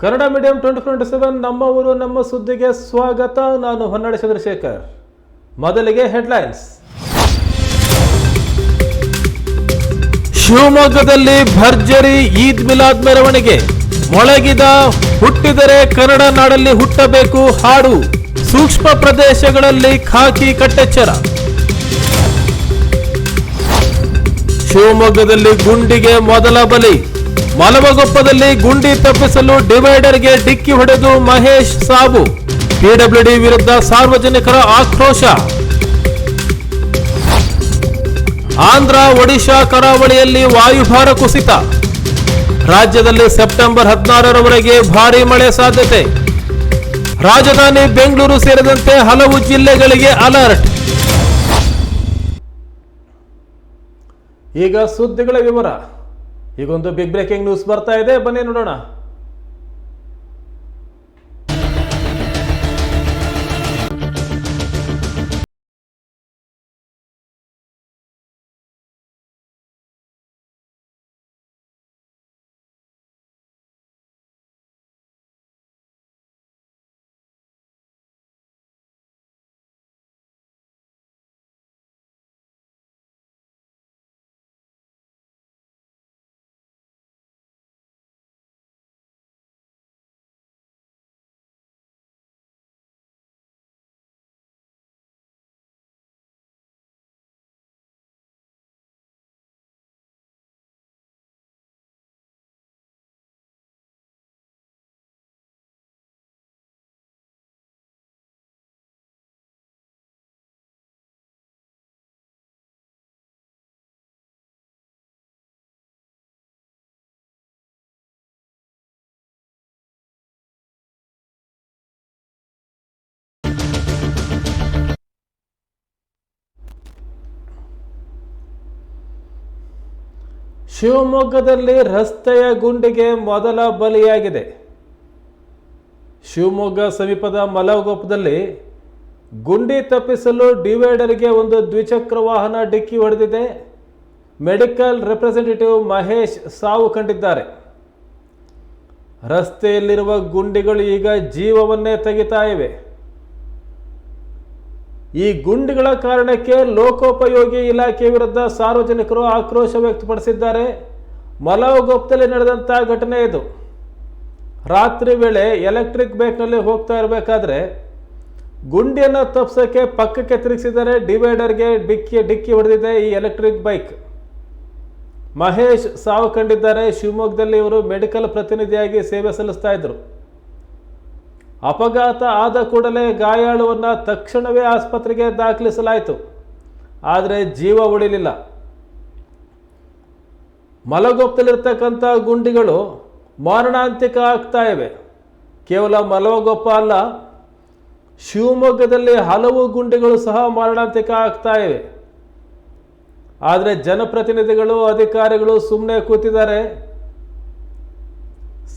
Kannada medium 24/7 ನಮ್ಮ ಊರು ನಮ್ಮ ಸುದ್ದಿಗೆ ಸ್ವಾಗತ. ನಾನು ಹೊನ್ನಾಳಿ ಚಂದ್ರಶೇಖರ್. ಮೊದಲಿಗೆ ಹೆಡ್ಲೈನ್ಸ್. ಶಿವಮೊಗ್ಗದಲ್ಲಿ ಭರ್ಜರಿ ಈದ್ ಮಿಲಾದ್ ಮೆರವಣಿಗೆ. ಮೊಳಗಿದ ಹುಟ್ಟಿದರೆ ಕನ್ನಡ ನಾಡಲ್ಲಿ ಹುಟ್ಟಬೇಕು ಹಾಡು. ಸೂಕ್ಷ್ಮ ಪ್ರದೇಶಗಳಲ್ಲಿ ಖಾಕಿ ಕಟ್ಟೆಚ್ಚರ. ಶಿವಮೊಗ್ಗದಲ್ಲಿ ಗುಂಡಿಗೆ ಮೊದಲ ಬಲಿ. ಮಲವಗೊಪ್ಪದಲ್ಲಿ ಗುಂಡಿ ತಪ್ಪಿಸಲು ಡಿವೈಡರ್ಗೆ ಡಿಕ್ಕಿ ಹೊಡೆದು ಮಹೇಶ್ ಸಾವು. ಪಿಡಬ್ಲ್ಯೂಡಿ ವಿರುದ್ಧ ಸಾರ್ವಜನಿಕರ ಆಕ್ರೋಶ. ಆಂಧ್ರ ಒಡಿಶಾ ಕರಾವಳಿಯಲ್ಲಿ ವಾಯುಭಾರ ಕುಸಿತ. ರಾಜ್ಯದಲ್ಲಿ ಸೆಪ್ಟೆಂಬರ್ 16ರವರೆಗೆ ಭಾರೀ ಮಳೆ ಸಾಧ್ಯತೆ. ರಾಜಧಾನಿ ಬೆಂಗಳೂರು ಸೇರಿದಂತೆ ಹಲವು ಜಿಲ್ಲೆಗಳಿಗೆ ಅಲರ್ಟ್. ಈಗ ಸುದ್ದಿಗಳ ವಿವರ. ಈಗೊಂದು ಬಿಗ್ ಬ್ರೇಕಿಂಗ್ ನ್ಯೂಸ್ ಬರ್ತಾ ಇದೆ, ಬನ್ನಿ ನೋಡೋಣ. ಶಿವಮೊಗ್ಗದಲ್ಲಿ ರಸ್ತೆಯ ಗುಂಡಿಗೆ ಮೊದಲ ಬಲಿಯಾಗಿದೆ. ಶಿವಮೊಗ್ಗ ಸಮೀಪದ ಮಲವಗೊಪ್ಪದಲ್ಲಿ ಗುಂಡಿ ತಪ್ಪಿಸಲು ಡಿವೈಡರ್ಗೆ ಒಂದು ದ್ವಿಚಕ್ರ ವಾಹನ ಡಿಕ್ಕಿ ಹೊಡೆದಿದೆ. ಮೆಡಿಕಲ್ ರೆಪ್ರೆಸೆಂಟೇಟಿವ್ ಮಹೇಶ್ ಸಾವು ಕಂಡಿದ್ದಾರೆ. ರಸ್ತೆಯಲ್ಲಿರುವ ಗುಂಡಿಗಳು ಈಗ ಜೀವವನ್ನೇ ತೆಗಿತಾ ಇವೆ. ಈ ಗುಂಡಿಗಳ ಕಾರಣಕ್ಕೆ ಲೋಕೋಪಯೋಗಿ ಇಲಾಖೆ ವಿರುದ್ಧ ಸಾರ್ವಜನಿಕರು ಆಕ್ರೋಶ ವ್ಯಕ್ತಪಡಿಸಿದ್ದಾರೆ. ಮಲವಗೊಪ್ಪದಲ್ಲಿ ನಡೆದಂಥ ಘಟನೆ ಇದು. ರಾತ್ರಿ ವೇಳೆ ಎಲೆಕ್ಟ್ರಿಕ್ ಬೈಕ್ನಲ್ಲಿ ಹೋಗ್ತಾ ಇರಬೇಕಾದ್ರೆ ಗುಂಡಿಯನ್ನು ತಪ್ಪಿಸೋಕ್ಕೆ ಪಕ್ಕಕ್ಕೆ ತಿರುಗಿಸಿದರೆ ಡಿವೈಡರ್ಗೆ ಡಿಕ್ಕಿ ಹೊಡೆದಿದೆ ಈ ಎಲೆಕ್ಟ್ರಿಕ್ ಬೈಕ್. ಮಹೇಶ್ ಸಾವು ಕಂಡಿದ್ದಾರೆ. ಶಿವಮೊಗ್ಗದಲ್ಲಿ ಇವರು ಮೆಡಿಕಲ್ ಪ್ರತಿನಿಧಿಯಾಗಿ ಸೇವೆ ಸಲ್ಲಿಸ್ತಾ ಇದ್ರು. ಅಪಘಾತ ಆದ ಕೂಡಲೇ ಗಾಯಾಳುವನ್ನು ತಕ್ಷಣವೇ ಆಸ್ಪತ್ರೆಗೆ ದಾಖಲಿಸಲಾಯಿತು, ಆದರೆ ಜೀವ ಉಳಿಲಿಲ್ಲ. ಮಲವಗೊಪ್ಪದಲ್ಲಿರ್ತಕ್ಕಂಥ ಗುಂಡಿಗಳು ಮಾರಣಾಂತಿಕ ಆಗ್ತಾ ಇವೆ. ಕೇವಲ ಮಲವಗೊಪ್ಪ ಅಲ್ಲ, ಶಿವಮೊಗ್ಗದಲ್ಲಿ ಹಲವು ಗುಂಡಿಗಳು ಸಹ ಮಾರಣಾಂತಿಕ ಆಗ್ತಾ ಇವೆ. ಆದರೆ ಜನಪ್ರತಿನಿಧಿಗಳು ಅಧಿಕಾರಿಗಳು ಸುಮ್ಮನೆ ಕೂತಿದ್ದಾರೆ.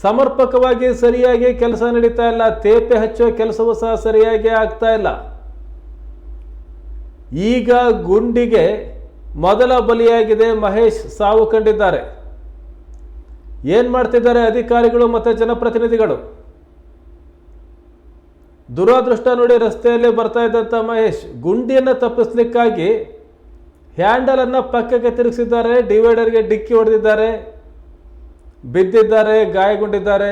ಸಮರ್ಪಕವಾಗಿ ಸರಿಯಾಗಿ ಕೆಲಸ ನಡೀತಾ ಇಲ್ಲ. ತೇಪೆ ಹಚ್ಚೋ ಕೆಲಸವೂ ಸಹ ಸರಿಯಾಗಿ ಆಗ್ತಾ ಇಲ್ಲ. ಈಗ ಗುಂಡಿಗೆ ಮೊದಲ ಬಲಿಯಾಗಿದೆ. ಮಹೇಶ್ ಸಾವು ಕಂಡಿದ್ದಾರೆ. ಏನು ಮಾಡ್ತಿದ್ದಾರೆ ಅಧಿಕಾರಿಗಳು ಮತ್ತು ಜನಪ್ರತಿನಿಧಿಗಳು? ದುರಾದೃಷ್ಟ ನೋಡಿ, ರಸ್ತೆಯಲ್ಲಿ ಬರ್ತಾ ಇದ್ದಂಥ ಮಹೇಶ್ ಗುಂಡಿಯನ್ನು ತಪ್ಪಿಸ್ಲಿಕ್ಕಾಗಿ ಹ್ಯಾಂಡಲನ್ನು ಪಕ್ಕಕ್ಕೆ ತಿರುಗಿಸಿದ್ದಾರೆ. ಡಿವೈಡರ್ಗೆ ಡಿಕ್ಕಿ ಹೊಡೆದಿದ್ದಾರೆ. ಬಿದ್ದಿದ್ದಾರೆ, ಗಾಯಗೊಂಡಿದ್ದಾರೆ.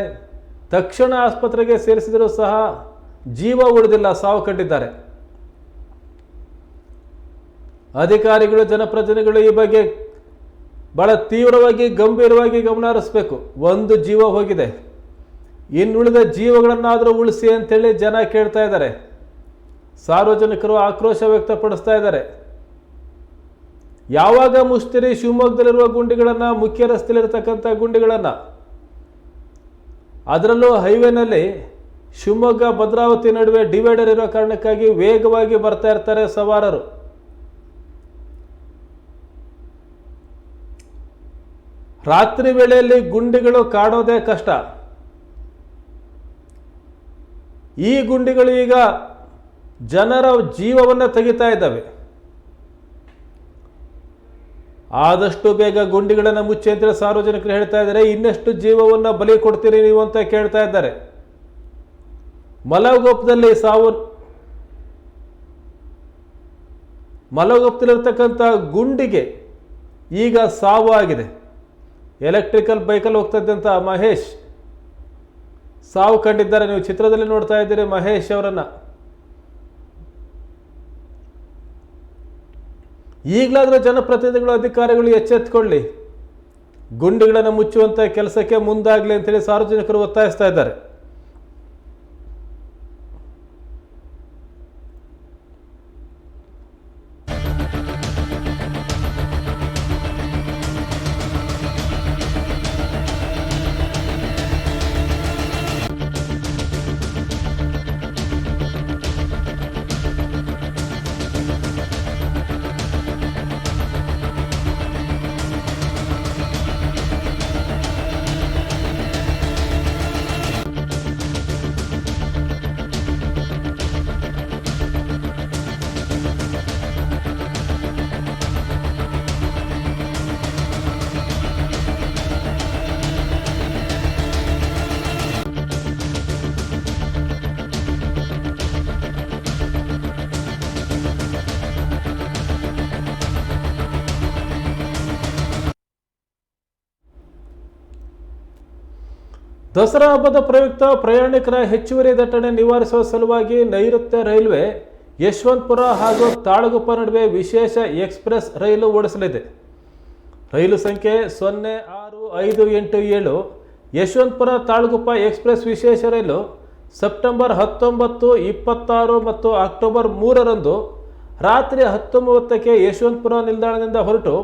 ತಕ್ಷಣ ಆಸ್ಪತ್ರೆಗೆ ಸೇರಿಸಿದರೂ ಸಹ ಜೀವ ಉಳಿದಿಲ್ಲ, ಸಾವು ಕಂಡಿದ್ದಾರೆ. ಅಧಿಕಾರಿಗಳು ಜನಪ್ರತಿನಿಧಿಗಳು ಈ ಬಗ್ಗೆ ಬಹಳ ತೀವ್ರವಾಗಿ ಗಂಭೀರವಾಗಿ ಗಮನ ಹರಿಸಬೇಕು. ಒಂದು ಜೀವ ಹೋಗಿದೆ, ಇನ್ನುಳಿದ ಜೀವಗಳನ್ನಾದರೂ ಉಳಿಸಿ ಅಂತೇಳಿ ಜನ ಕೇಳ್ತಾ ಇದ್ದಾರೆ. ಸಾರ್ವಜನಿಕರು ಆಕ್ರೋಶ ವ್ಯಕ್ತಪಡಿಸ್ತಾ ಇದ್ದಾರೆ. ಯಾವಾಗ ಮುಷ್ತಿರಿ ಶಿವಮೊಗ್ಗದಲ್ಲಿರುವ ಗುಂಡಿಗಳನ್ನು, ಮುಖ್ಯ ರಸ್ತೆಯಲ್ಲಿರ್ತಕ್ಕಂಥ ಗುಂಡಿಗಳನ್ನು, ಅದರಲ್ಲೂ ಹೈವೇನಲ್ಲಿ ಶಿವಮೊಗ್ಗ ಭದ್ರಾವತಿ ನಡುವೆ ಡಿವೈಡರ್ ಇರೋ ಕಾರಣಕ್ಕಾಗಿ ವೇಗವಾಗಿ ಬರ್ತಾ ಇರ್ತಾರೆ ಸವಾರರು. ರಾತ್ರಿ ವೇಳೆಯಲ್ಲಿ ಗುಂಡಿಗಳು ಕಾಣೋದೇ ಕಷ್ಟ. ಈ ಗುಂಡಿಗಳು ಈಗ ಜನರ ಜೀವವನ್ನು ತೆಗಿತಾ ಇದ್ದಾವೆ. ಆದಷ್ಟು ಬೇಗ ಗುಂಡಿಗಳನ್ನು ಮುಚ್ಚಿ ಅಂತೇಳಿ ಸಾರ್ವಜನಿಕರು ಹೇಳ್ತಾ ಇದ್ದಾರೆ. ಇನ್ನೆಷ್ಟು ಜೀವವನ್ನು ಬಲಿ ಕೊಡ್ತೀರಿ ನೀವು ಅಂತ ಕೇಳ್ತಾ ಇದ್ದಾರೆ. ಮಲಗೋಪದಲ್ಲಿ ಮಲಗೋಪದಲ್ಲಿರ್ತಕ್ಕಂಥ ಗುಂಡಿಗೆ ಈಗ ಸಾವು ಆಗಿದೆ. ಎಲೆಕ್ಟ್ರಿಕಲ್ ಬೈಕಲ್ಲಿ ಹೋಗ್ತಾ ಇದ್ದಂಥ ಮಹೇಶ್ ಸಾವು ಕಂಡಿದ್ದಾರೆ. ನೀವು ಚಿತ್ರದಲ್ಲಿ ನೋಡ್ತಾ ಇದ್ದೀರಿ ಮಹೇಶ್ ಅವರನ್ನ. ಈಗಲಾದರೂ ಜನಪ್ರತಿನಿಧಿಗಳು, ಅಧಿಕಾರಿಗಳು ಎಚ್ಚೆತ್ತುಕೊಳ್ಳಿ, ಗುಂಡಿಗಳನ್ನು ಮುಚ್ಚುವಂಥ ಕೆಲಸಕ್ಕೆ ಮುಂದಾಗಲಿ ಅಂತೇಳಿ ಸಾರ್ವಜನಿಕರು ಒತ್ತಾಯಿಸ್ತಾ ಇದ್ದಾರೆ. ದಸರಾ ಹಬ್ಬದ ಪ್ರಯುಕ್ತ ಪ್ರಯಾಣಿಕರ ಹೆಚ್ಚುವರಿ ದಟ್ಟಣೆ ನಿವಾರಿಸುವ ಸಲುವಾಗಿ ನೈಋತ್ಯ ರೈಲ್ವೆ ಯಶವಂತಪುರ ಹಾಗೂ ತಾಳಗುಪ್ಪ ನಡುವೆ ವಿಶೇಷ ಎಕ್ಸ್ಪ್ರೆಸ್ ರೈಲು ಓಡಿಸಲಿದೆ. ರೈಲು ಸಂಖ್ಯೆ 06587 ಯಶವಂತಪುರ ತಾಳಗುಪ್ಪ ಎಕ್ಸ್ಪ್ರೆಸ್ ವಿಶೇಷ ರೈಲು ಸೆಪ್ಟೆಂಬರ್ 19, 26 ಮತ್ತು ಅಕ್ಟೋಬರ್ 3ರಂದು ರಾತ್ರಿ 10:30ಕ್ಕೆ ಯಶವಂತಪುರ ನಿಲ್ದಾಣದಿಂದ ಹೊರಟು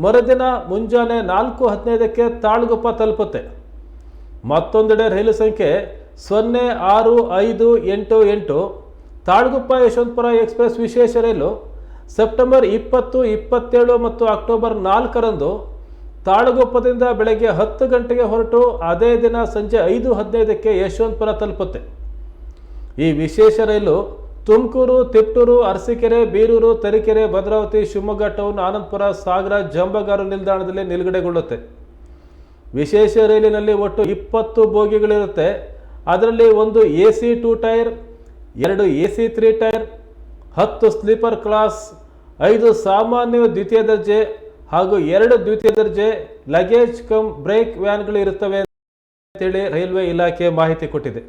ಮರುದಿನ ಮುಂಜಾನೆ 4:15ಕ್ಕೆ ತಾಳಗುಪ್ಪ ತಲುಪುತ್ತೆ. ಮತ್ತೊಂದೆಡೆ ರೈಲು ಸಂಖ್ಯೆ 06588 ತಾಳಗುಪ್ಪ ಯಶವಂತಪುರ ಎಕ್ಸ್ಪ್ರೆಸ್ ವಿಶೇಷ ರೈಲು ಸೆಪ್ಟೆಂಬರ್ 20, 27 ಮತ್ತು ಅಕ್ಟೋಬರ್ 4ರಂದು ತಾಳಗುಪ್ಪದಿಂದ ಬೆಳಗ್ಗೆ 10 ಗಂಟೆಗೆ ಹೊರಟು ಅದೇ ದಿನ ಸಂಜೆ 5:15ಕ್ಕೆ ಯಶವಂತಪುರ ತಲುಪುತ್ತೆ. ಈ ವಿಶೇಷ ರೈಲು ತುಮಕೂರು, ತಿಪಟೂರು, ಅರಸೀಕೆರೆ, ಬೀರೂರು, ತರೀಕೆರೆ, ಭದ್ರಾವತಿ, ಶಿವಮೊಗ್ಗ ಟೌನ್, ಆನಂದಪುರ, ಸಾಗರ, ಜಂಬಗಾರು ನಿಲ್ದಾಣದಲ್ಲಿ ನಿಲುಗಡೆಗೊಳ್ಳುತ್ತೆ. ವಿಶೇಷ ರೈಲಿನಲ್ಲಿ ಒಟ್ಟು 20 ಬೋಗಿಗಳಿರುತ್ತೆ. ಅದರಲ್ಲಿ ಒಂದು AC 2 tyre, 2 AC 3 tyre, 10 sleeper class, 5 ಸಾಮಾನ್ಯ ದ್ವಿತೀಯ ದರ್ಜೆ ಹಾಗೂ 2 ದ್ವಿತೀಯ ದರ್ಜೆ ಲಗೇಜ್ ಕಮ್ ಬ್ರೇಕ್ ವ್ಯಾನ್ಗಳು ಇರುತ್ತವೆ ಅಂತೇಳಿ ರೈಲ್ವೆ ಇಲಾಖೆ ಮಾಹಿತಿ ಕೊಟ್ಟಿದೆ.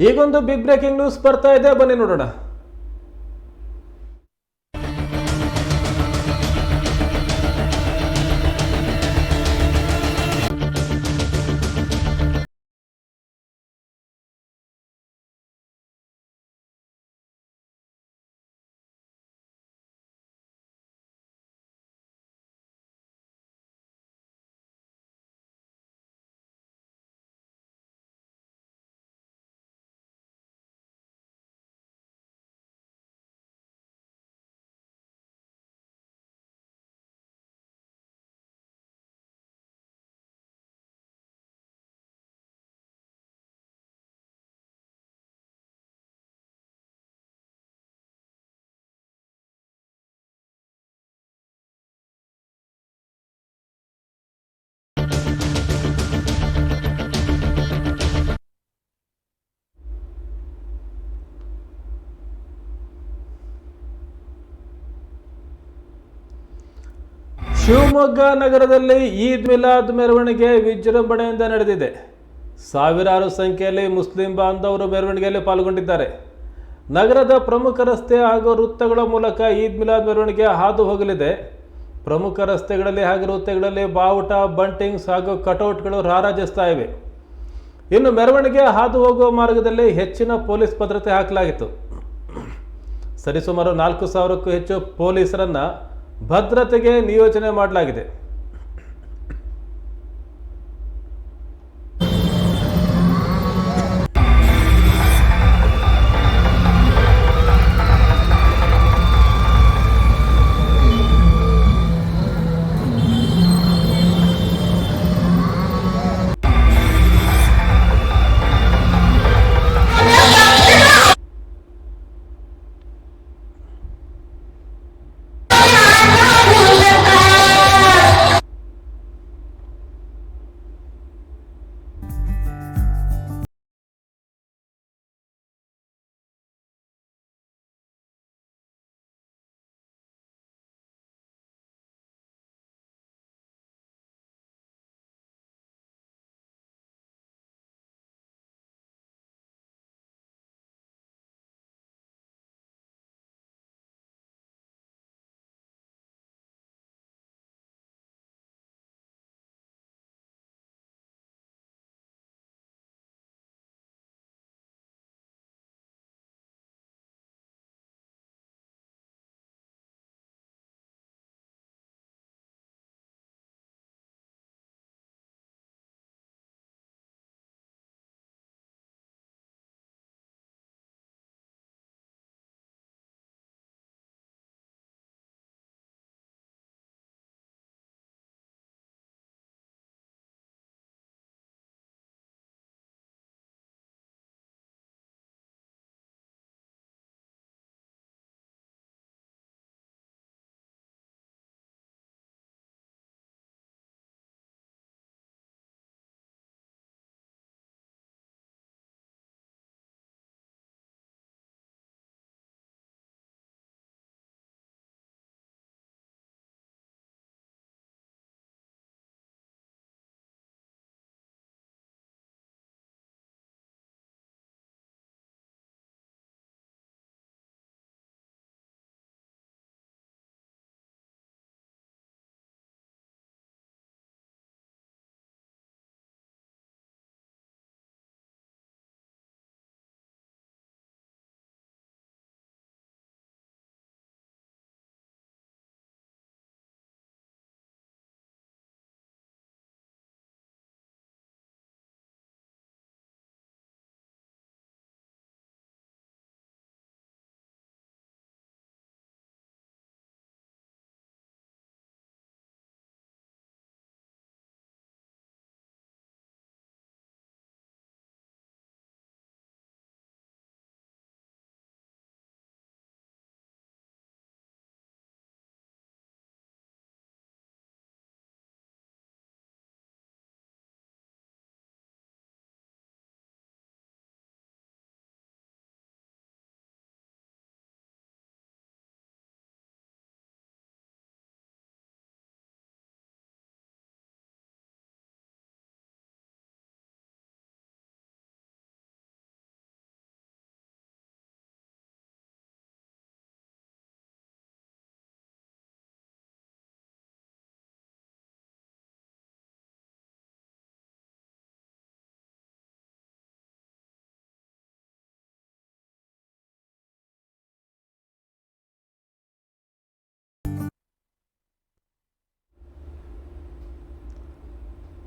ಈಗೊಂದು ಬಿಗ್ ಬ್ರೇಕಿಂಗ್ ನ್ಯೂಸ್ ಬರ್ತಾ ಇದೆ, ಬನ್ನಿ ನೋಡೋಣ. ಶಿವಮೊಗ್ಗ ನಗರದಲ್ಲಿ ಈದ್ ಮಿಲಾದ್ ಮೆರವಣಿಗೆ ವಿಜೃಂಭಣೆಯಿಂದ ನಡೆದಿದೆ. ಸಾವಿರಾರು ಸಂಖ್ಯೆಯಲ್ಲಿ ಮುಸ್ಲಿಂ ಬಾಂಧವರು ಮೆರವಣಿಗೆಯಲ್ಲಿ ಪಾಲ್ಗೊಂಡಿದ್ದಾರೆ. ನಗರದ ಪ್ರಮುಖ ರಸ್ತೆ ಹಾಗೂ ವೃತ್ತಗಳ ಮೂಲಕ ಈದ್ ಮಿಲಾದ್ ಮೆರವಣಿಗೆ ಹಾದು ಹೋಗಲಿದೆ. ಪ್ರಮುಖ ರಸ್ತೆಗಳಲ್ಲಿ ಹಾಗೂ ವೃತ್ತಗಳಲ್ಲಿ ಬಾವುಟ, ಬಂಟಿಂಗ್ಸ್ ಹಾಗೂ ಕಟೌಟ್ಗಳು ರಾರಾಜಿಸ್ತಾ ಇವೆ. ಇನ್ನು ಮೆರವಣಿಗೆ ಹಾದು ಹೋಗುವ ಮಾರ್ಗದಲ್ಲಿ ಹೆಚ್ಚಿನ ಪೊಲೀಸ್ ಭದ್ರತೆ ಹಾಕಲಾಗಿತ್ತು. ಸರಿಸುಮಾರು 4,000ಕ್ಕೂ ಹೆಚ್ಚು ಪೊಲೀಸರನ್ನ ಭದ್ರತೆಗೆ ನಿಯೋಜನೆ ಮಾಡಲಾಗಿದೆ.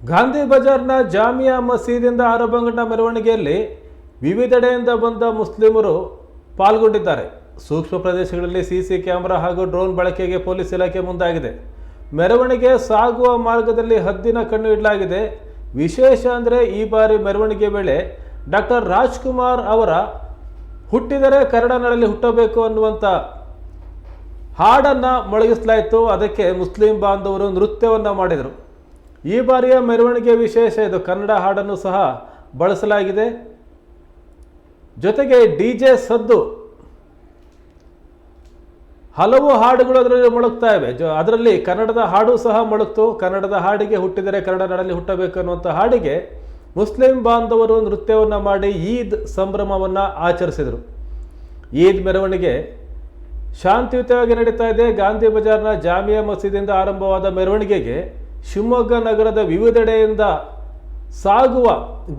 ಗಾಂಧಿ ಬಜಾರ್ನ ಜಾಮಿಯಾ ಮಸೀದಿಯಿಂದ ಆರಂಭಗೊಂಡ ಮೆರವಣಿಗೆಯಲ್ಲಿ ವಿವಿಧೆಡೆಯಿಂದ ಬಂದ ಮುಸ್ಲಿಮರು ಪಾಲ್ಗೊಂಡಿದ್ದಾರೆ. ಸೂಕ್ಷ್ಮ ಪ್ರದೇಶಗಳಲ್ಲಿ ಸಿಸಿ ಕ್ಯಾಮೆರಾ ಹಾಗೂ ಡ್ರೋನ್ ಬಳಕೆಗೆ ಪೊಲೀಸ್ ಇಲಾಖೆ ಮುಂದಾಗಿದೆ. ಮೆರವಣಿಗೆ ಸಾಗುವ ಮಾರ್ಗದಲ್ಲಿ ಹದ್ದಿನ ಕಣ್ಣು ಇಡಲಾಗಿದೆ. ವಿಶೇಷ ಅಂದರೆ ಈ ಬಾರಿ ಮೆರವಣಿಗೆ ವೇಳೆ ಡಾಕ್ಟರ್ ರಾಜ್ಕುಮಾರ್ ಅವರ ಹುಟ್ಟಿದರೆ ಕನ್ನಡನಲ್ಲಿ ಹುಟ್ಟಬೇಕು ಅನ್ನುವಂಥ ಹಾಡನ್ನು ಮೊಳಗಿಸಲಾಯಿತು. ಅದಕ್ಕೆ ಮುಸ್ಲಿಂ ಬಾಂಧವರು ನೃತ್ಯವನ್ನು ಮಾಡಿದರು. ಈ ಬಾರಿಯ ಮೆರವಣಿಗೆ ವಿಶೇಷ ಇದು. ಕನ್ನಡ ಹಾಡನ್ನು ಸಹ ಬಳಸಲಾಗಿದೆ. ಜೊತೆಗೆ DJ ಸದ್ದು ಹಲವು ಹಾಡುಗಳು ಅದರಲ್ಲಿ ಮೊಳಗ್ತಾ ಇವೆ. ಅದರಲ್ಲಿ ಕನ್ನಡದ ಹಾಡು ಸಹ ಮೊಳಗ್ತು. ಕನ್ನಡದ ಹಾಡಿಗೆ ಹುಟ್ಟಿದರೆ ಕನ್ನಡ ನಾಡಲ್ಲಿ ಹುಟ್ಟಬೇಕು ಅನ್ನುವಂಥ ಹಾಡಿಗೆ ಮುಸ್ಲಿಂ ಬಾಂಧವರು ನೃತ್ಯವನ್ನು ಮಾಡಿ ಈದ್ ಸಂಭ್ರಮವನ್ನು ಆಚರಿಸಿದರು. ಈದ್ ಮೆರವಣಿಗೆ ಶಾಂತಿಯುತವಾಗಿ ನಡೀತಾ ಇದೆ. ಗಾಂಧಿ ಬಜಾರ್ನ ಜಾಮಿಯಾ ಮಸೀದಿಯಿಂದ ಆರಂಭವಾದ ಮೆರವಣಿಗೆಗೆ ಶಿವಮೊಗ್ಗ ನಗರದ ವಿವಿಧೆಡೆಯಿಂದ ಸಾಗುವ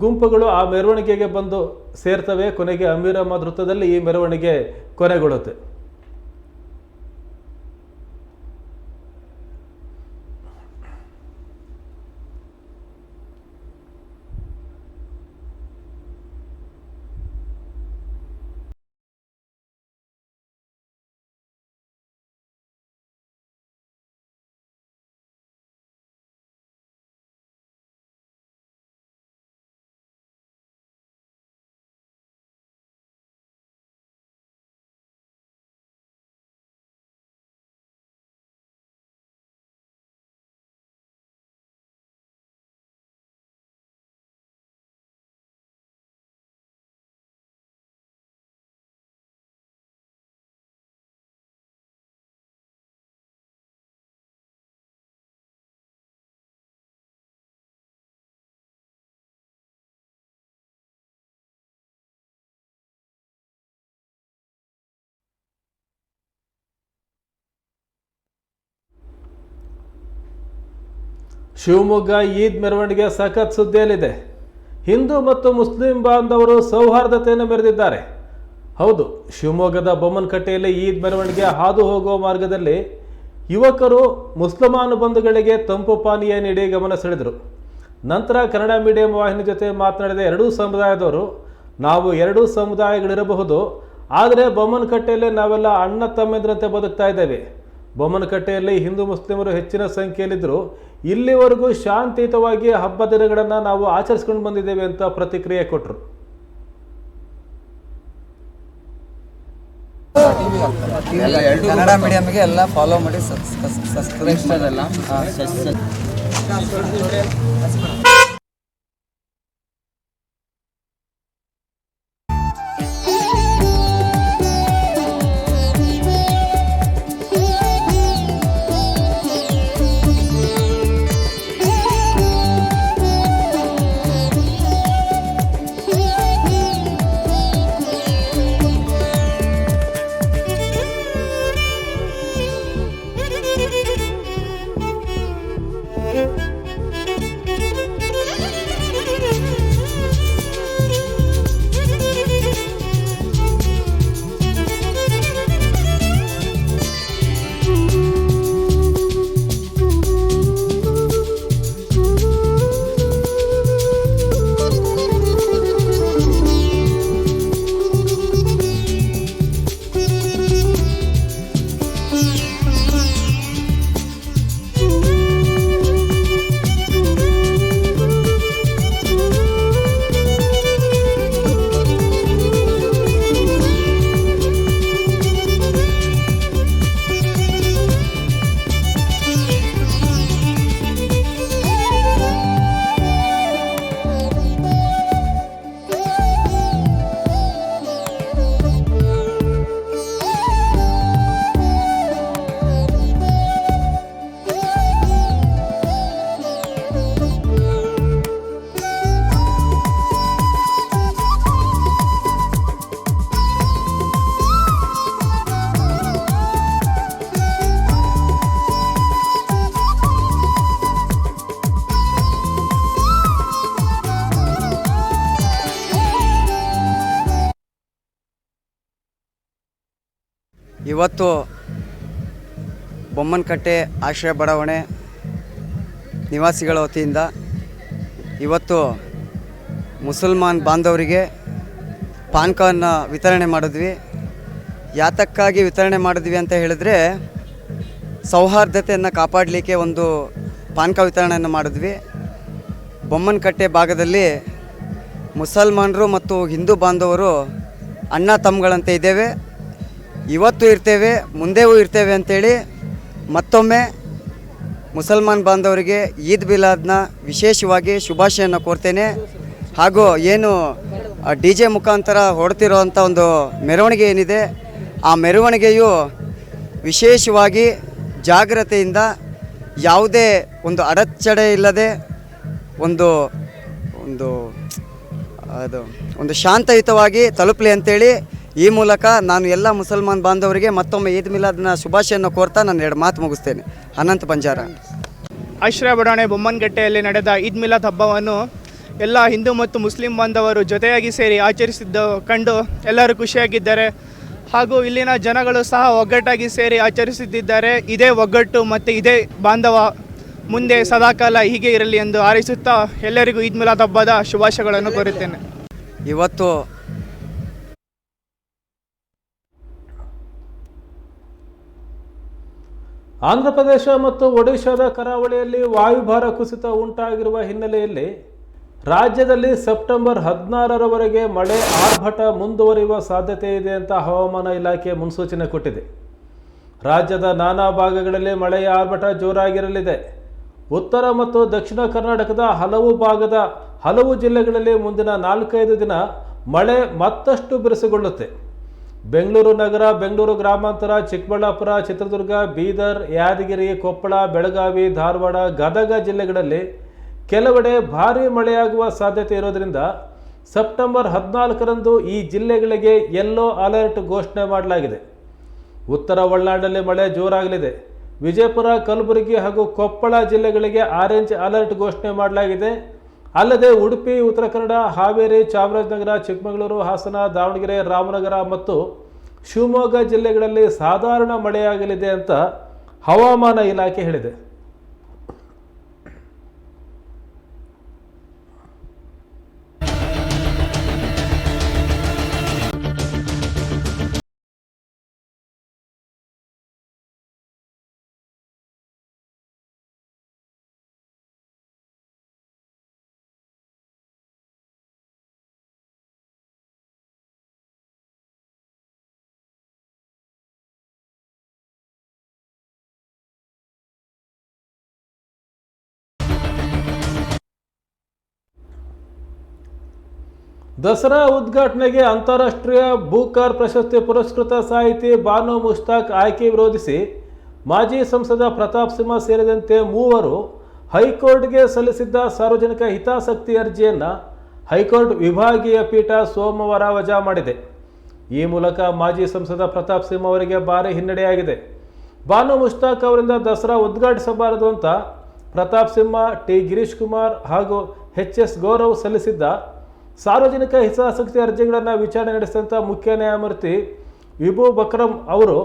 ಗುಂಪುಗಳು ಆ ಮೆರವಣಿಗೆಗೆ ಬಂದು ಸೇರ್ತವೆ. ಕೊನೆಗೆ ಅಮೀರ್ ಅಹಮದ್ ವೃತ್ತದಲ್ಲಿ ಈ ಮೆರವಣಿಗೆ ಕೊನೆಗೊಳ್ಳುತ್ತೆ. ಶಿವಮೊಗ್ಗ ಈದ್ ಮೆರವಣಿಗೆ ಸಖತ್ ಸುದ್ದಿಯಲ್ಲಿದೆ. ಹಿಂದೂ ಮತ್ತು ಮುಸ್ಲಿಂ ಬಾಂಧವರು ಸೌಹಾರ್ದತೆಯನ್ನು ಮೆರೆದಿದ್ದಾರೆ. ಹೌದು, ಶಿವಮೊಗ್ಗದ ಬೊಮ್ಮನಕಟ್ಟೆಯಲ್ಲಿ ಈದ್ ಮೆರವಣಿಗೆ ಹಾದು ಹೋಗುವ ಮಾರ್ಗದಲ್ಲಿ ಯುವಕರು ಮುಸಲ್ಮಾನ ಬಂಧುಗಳಿಗೆ ತಂಪು ಪಾನೀಯ ನೀಡಿ ಗಮನ ಸೆಳೆದರು. ನಂತರ ಕನ್ನಡ ಮೀಡಿಯಂ ವಾಹಿನಿ ಜೊತೆ ಮಾತನಾಡಿದ ಎರಡೂ ಸಮುದಾಯದವರು, ನಾವು ಎರಡೂ ಸಮುದಾಯಗಳಿರಬಹುದು, ಆದರೆ ಬೊಮ್ಮನಕಟ್ಟೆಯಲ್ಲಿ ನಾವೆಲ್ಲ ಅಣ್ಣ ತಮ್ಮೆಂದರಂತೆ ಬದುಕ್ತಾ ಇದ್ದೇವೆ. ಬೊಮ್ಮನಕಟ್ಟೆಯಲ್ಲಿ ಹಿಂದೂ ಮುಸ್ಲಿಮರು ಹೆಚ್ಚಿನ ಸಂಖ್ಯೆಯಲ್ಲಿದ್ದರೂ ಇಲ್ಲಿವರೆಗೂ ಶಾಂತಿಯುತವಾಗಿ ಹಬ್ಬ ದಿನಗಳನ್ನು ನಾವು ಆಚರಿಸ್ಕೊಂಡು ಬಂದಿದ್ದೇವೆ ಅಂತ ಪ್ರತಿಕ್ರಿಯೆ ಕೊಟ್ಟರು. ಕನ್ನಡ ಮೀಡಿಯಂಗೆ ಎಲ್ಲ ಫಾಲೋ ಮಾಡಿ ಸಬ್ಸ್ಕ್ರೈಬ್ ಎಲ್ಲ ಇವತ್ತು ಬೊಮ್ಮನಕಟ್ಟೆ ಆಶ್ರಯ ಬಡಾವಣೆ ನಿವಾಸಿಗಳ ವತಿಯಿಂದ ಇವತ್ತು ಮುಸಲ್ಮಾನ್ ಬಾಂಧವರಿಗೆ ಪಾನ್ಕವನ್ನು ವಿತರಣೆ ಮಾಡಿದ್ವಿ. ಯಾತಕ್ಕಾಗಿ ವಿತರಣೆ ಮಾಡಿದ್ವಿ ಅಂತ ಹೇಳಿದ್ರೆ ಸೌಹಾರ್ದತೆಯನ್ನು ಕಾಪಾಡಲಿಕ್ಕೆ ಒಂದು ಪಾನ್ಕ ವಿತರಣೆಯನ್ನು ಮಾಡಿದ್ವಿ. ಬೊಮ್ಮನಕಟ್ಟೆ ಭಾಗದಲ್ಲಿ ಮುಸಲ್ಮಾನರು ಮತ್ತು ಹಿಂದೂ ಬಾಂಧವರು ಅಣ್ಣ ತಮ್ಮಗಳಂತೆ ಇದ್ದೇವೆ, ಇವತ್ತು ಇರ್ತೇವೆ, ಮುಂದೆಯೂ ಇರ್ತೇವೆ ಅಂಥೇಳಿ ಮತ್ತೊಮ್ಮೆ ಮುಸಲ್ಮಾನ್ ಬಾಂಧವರಿಗೆ ಈದ್ ಮಿಲಾದ್ನ ವಿಶೇಷವಾಗಿ ಶುಭಾಶಯನ್ನು ಕೋರ್ತೇನೆ. ಹಾಗೂ ಏನು ಡಿ ಜೆ ಮುಖಾಂತರ ಹೊಡ್ತಿರೋವಂಥ ಒಂದು ಮೆರವಣಿಗೆ ಏನಿದೆ, ಆ ಮೆರವಣಿಗೆಯು ವಿಶೇಷವಾಗಿ ಜಾಗ್ರತೆಯಿಂದ ಯಾವುದೇ ಒಂದು ಅಡಚಣೆ ಇಲ್ಲದೆ ಒಂದು ಒಂದು ಅದು ಒಂದು ಶಾಂತಯುತವಾಗಿ ತಲುಪಲಿ ಅಂತೇಳಿ ಈ ಮೂಲಕ ನಾನು ಎಲ್ಲ ಮುಸಲ್ಮಾನ್ ಬಾಂಧವರಿಗೆ ಮತ್ತೊಮ್ಮೆ ಈದ್ ಮಿಲಾದ್ನ ಶುಭಾಶಯನ್ನು ಕೋರ್ತಾ ನಾನು 2 ಮಾತು ಮುಗಿಸ್ತೇನೆ. ಅನಂತ್ ಬಂಜಾರ. ಆಶ್ರಯ ಬಡಾವಣೆ ಬೊಮ್ಮನಕಟ್ಟೆಯಲ್ಲಿ ನಡೆದ ಈದ್ ಮಿಲಾದ್ ಹಬ್ಬವನ್ನು ಎಲ್ಲ ಹಿಂದೂ ಮತ್ತು ಮುಸ್ಲಿಂ ಬಾಂಧವರು ಜೊತೆಯಾಗಿ ಸೇರಿ ಆಚರಿಸಿದ್ದು ಕಂಡು ಎಲ್ಲರೂ ಖುಷಿಯಾಗಿದ್ದಾರೆ. ಹಾಗೂ ಇಲ್ಲಿನ ಜನಗಳು ಸಹ ಒಗ್ಗಟ್ಟಾಗಿ ಸೇರಿ ಆಚರಿಸುತ್ತಿದ್ದಾರೆ. ಇದೇ ಒಗ್ಗಟ್ಟು ಮತ್ತು ಇದೇ ಬಾಂಧವ ಮುಂದೆ ಸದಾಕಾಲ ಹೀಗೆ ಇರಲಿ ಎಂದು ಹಾರೈಸುತ್ತಾ ಎಲ್ಲರಿಗೂ ಈದ್ ಮಿಲಾದ್ ಹಬ್ಬದ ಶುಭಾಶಯಗಳನ್ನು ಕೋರುತ್ತೇನೆ. ಇವತ್ತು ಆಂಧ್ರಪ್ರದೇಶ ಮತ್ತು ಒಡಿಶಾದ ಕರಾವಳಿಯಲ್ಲಿ ವಾಯುಭಾರ ಕುಸಿತ ಉಂಟಾಗಿರುವ ಹಿನ್ನೆಲೆಯಲ್ಲಿ ರಾಜ್ಯದಲ್ಲಿ ಸೆಪ್ಟೆಂಬರ್ 16ರವರೆಗೆ ಮಳೆ ಆರ್ಭಟ ಮುಂದುವರಿಯುವ ಸಾಧ್ಯತೆ ಇದೆ ಅಂತ ಹವಾಮಾನ ಇಲಾಖೆ ಮುನ್ಸೂಚನೆ ಕೊಟ್ಟಿದೆ. ರಾಜ್ಯದ ನಾನಾ ಭಾಗಗಳಲ್ಲಿ ಮಳೆಯ ಆರ್ಭಟ ಜೋರಾಗಿರಲಿದೆ. ಉತ್ತರ ಮತ್ತು ದಕ್ಷಿಣ ಕರ್ನಾಟಕದ ಹಲವು ಜಿಲ್ಲೆಗಳಲ್ಲಿ ಮುಂದಿನ 4-5 ದಿನ ಮಳೆ ಮತ್ತಷ್ಟು ಬಿರುಸುಗೊಳ್ಳುತ್ತೆ. ಬೆಂಗಳೂರು ನಗರ, ಬೆಂಗಳೂರು ಗ್ರಾಮಾಂತರ, ಚಿಕ್ಕಬಳ್ಳಾಪುರ, ಚಿತ್ರದುರ್ಗ, ಬೀದರ್, ಯಾದಗಿರಿ, ಕೊಪ್ಪಳ, ಬೆಳಗಾವಿ, ಧಾರವಾಡ, ಗದಗ ಜಿಲ್ಲೆಗಳಲ್ಲಿ ಕೆಲವೆಡೆ ಭಾರೀ ಮಳೆಯಾಗುವ ಸಾಧ್ಯತೆ ಇರೋದರಿಂದ ಸೆಪ್ಟೆಂಬರ್ 14ರಂದು ಈ ಜಿಲ್ಲೆಗಳಿಗೆ ಯೆಲ್ಲೋ ಅಲರ್ಟ್ ಘೋಷಣೆ ಮಾಡಲಾಗಿದೆ. ಉತ್ತರ ಒಳನಾಡಿನಲ್ಲಿ ಮಳೆ ಜೋರಾಗಲಿದೆ. ವಿಜಯಪುರ, ಕಲಬುರಗಿ ಹಾಗೂ ಕೊಪ್ಪಳ ಜಿಲ್ಲೆಗಳಿಗೆ ಆರೆಂಜ್ ಅಲರ್ಟ್ ಘೋಷಣೆ ಮಾಡಲಾಗಿದೆ. ಅಲ್ಲದೆ ಉಡುಪಿ, ಉತ್ತರ ಕನ್ನಡ, ಹಾವೇರಿ, ಚಾಮರಾಜನಗರ, ಚಿಕ್ಕಮಗಳೂರು, ಹಾಸನ, ದಾವಣಗೆರೆ, ರಾಮನಗರ ಮತ್ತು ಶಿವಮೊಗ್ಗ ಜಿಲ್ಲೆಗಳಲ್ಲಿ ಸಾಧಾರಣ ಮಳೆಯಾಗಲಿದೆ ಅಂತ ಹವಾಮಾನ ಇಲಾಖೆ ಹೇಳಿದೆ. ದಸರಾ ಉದ್ಘಾಟನೆಗೆ ಅಂತಾರಾಷ್ಟ್ರೀಯ ಬೂಕರ್ ಪ್ರಶಸ್ತಿ ಪುರಸ್ಕೃತ ಸಾಹಿತಿ ಬಾನು ಮುಷ್ತಾಕ್ ಆಯ್ಕೆ ವಿರೋಧಿಸಿ ಮಾಜಿ ಸಂಸದ ಪ್ರತಾಪ್ ಸಿಂಹ ಸೇರಿದಂತೆ 3 ಹೈಕೋರ್ಟ್ಗೆ ಸಲ್ಲಿಸಿದ್ದ ಸಾರ್ವಜನಿಕ ಹಿತಾಸಕ್ತಿ ಅರ್ಜಿಯನ್ನು ಹೈಕೋರ್ಟ್ ವಿಭಾಗೀಯ ಪೀಠ ಸೋಮವಾರ ವಜಾ ಮಾಡಿದೆ. ಈ ಮೂಲಕ ಮಾಜಿ ಸಂಸದ ಪ್ರತಾಪ್ ಸಿಂಹ ಅವರಿಗೆ ಭಾರಿ ಹಿನ್ನಡೆಯಾಗಿದೆ. ಬಾನು ಮುಷ್ತಾಕ್ ಅವರಿಂದ ದಸರಾ ಉದ್ಘಾಟಿಸಬಾರದು ಅಂತ ಪ್ರತಾಪ್ ಸಿಂಹ, ಟಿ ಗಿರೀಶ್ ಕುಮಾರ್ ಹಾಗೂ ಎಚ್.ಎಸ್. ಗೌರವ್ ಸಲ್ಲಿಸಿದ್ದ ಸಾರ್ವಜನಿಕ ಹಿತಾಸಕ್ತಿ ಅರ್ಜಿಗಳನ್ನು ವಿಚಾರಣೆ ನಡೆಸಿದಂಥ ಮುಖ್ಯ ನ್ಯಾಯಮೂರ್ತಿ ವಿಭು ಬಕ್ರಮ್ ಅವರು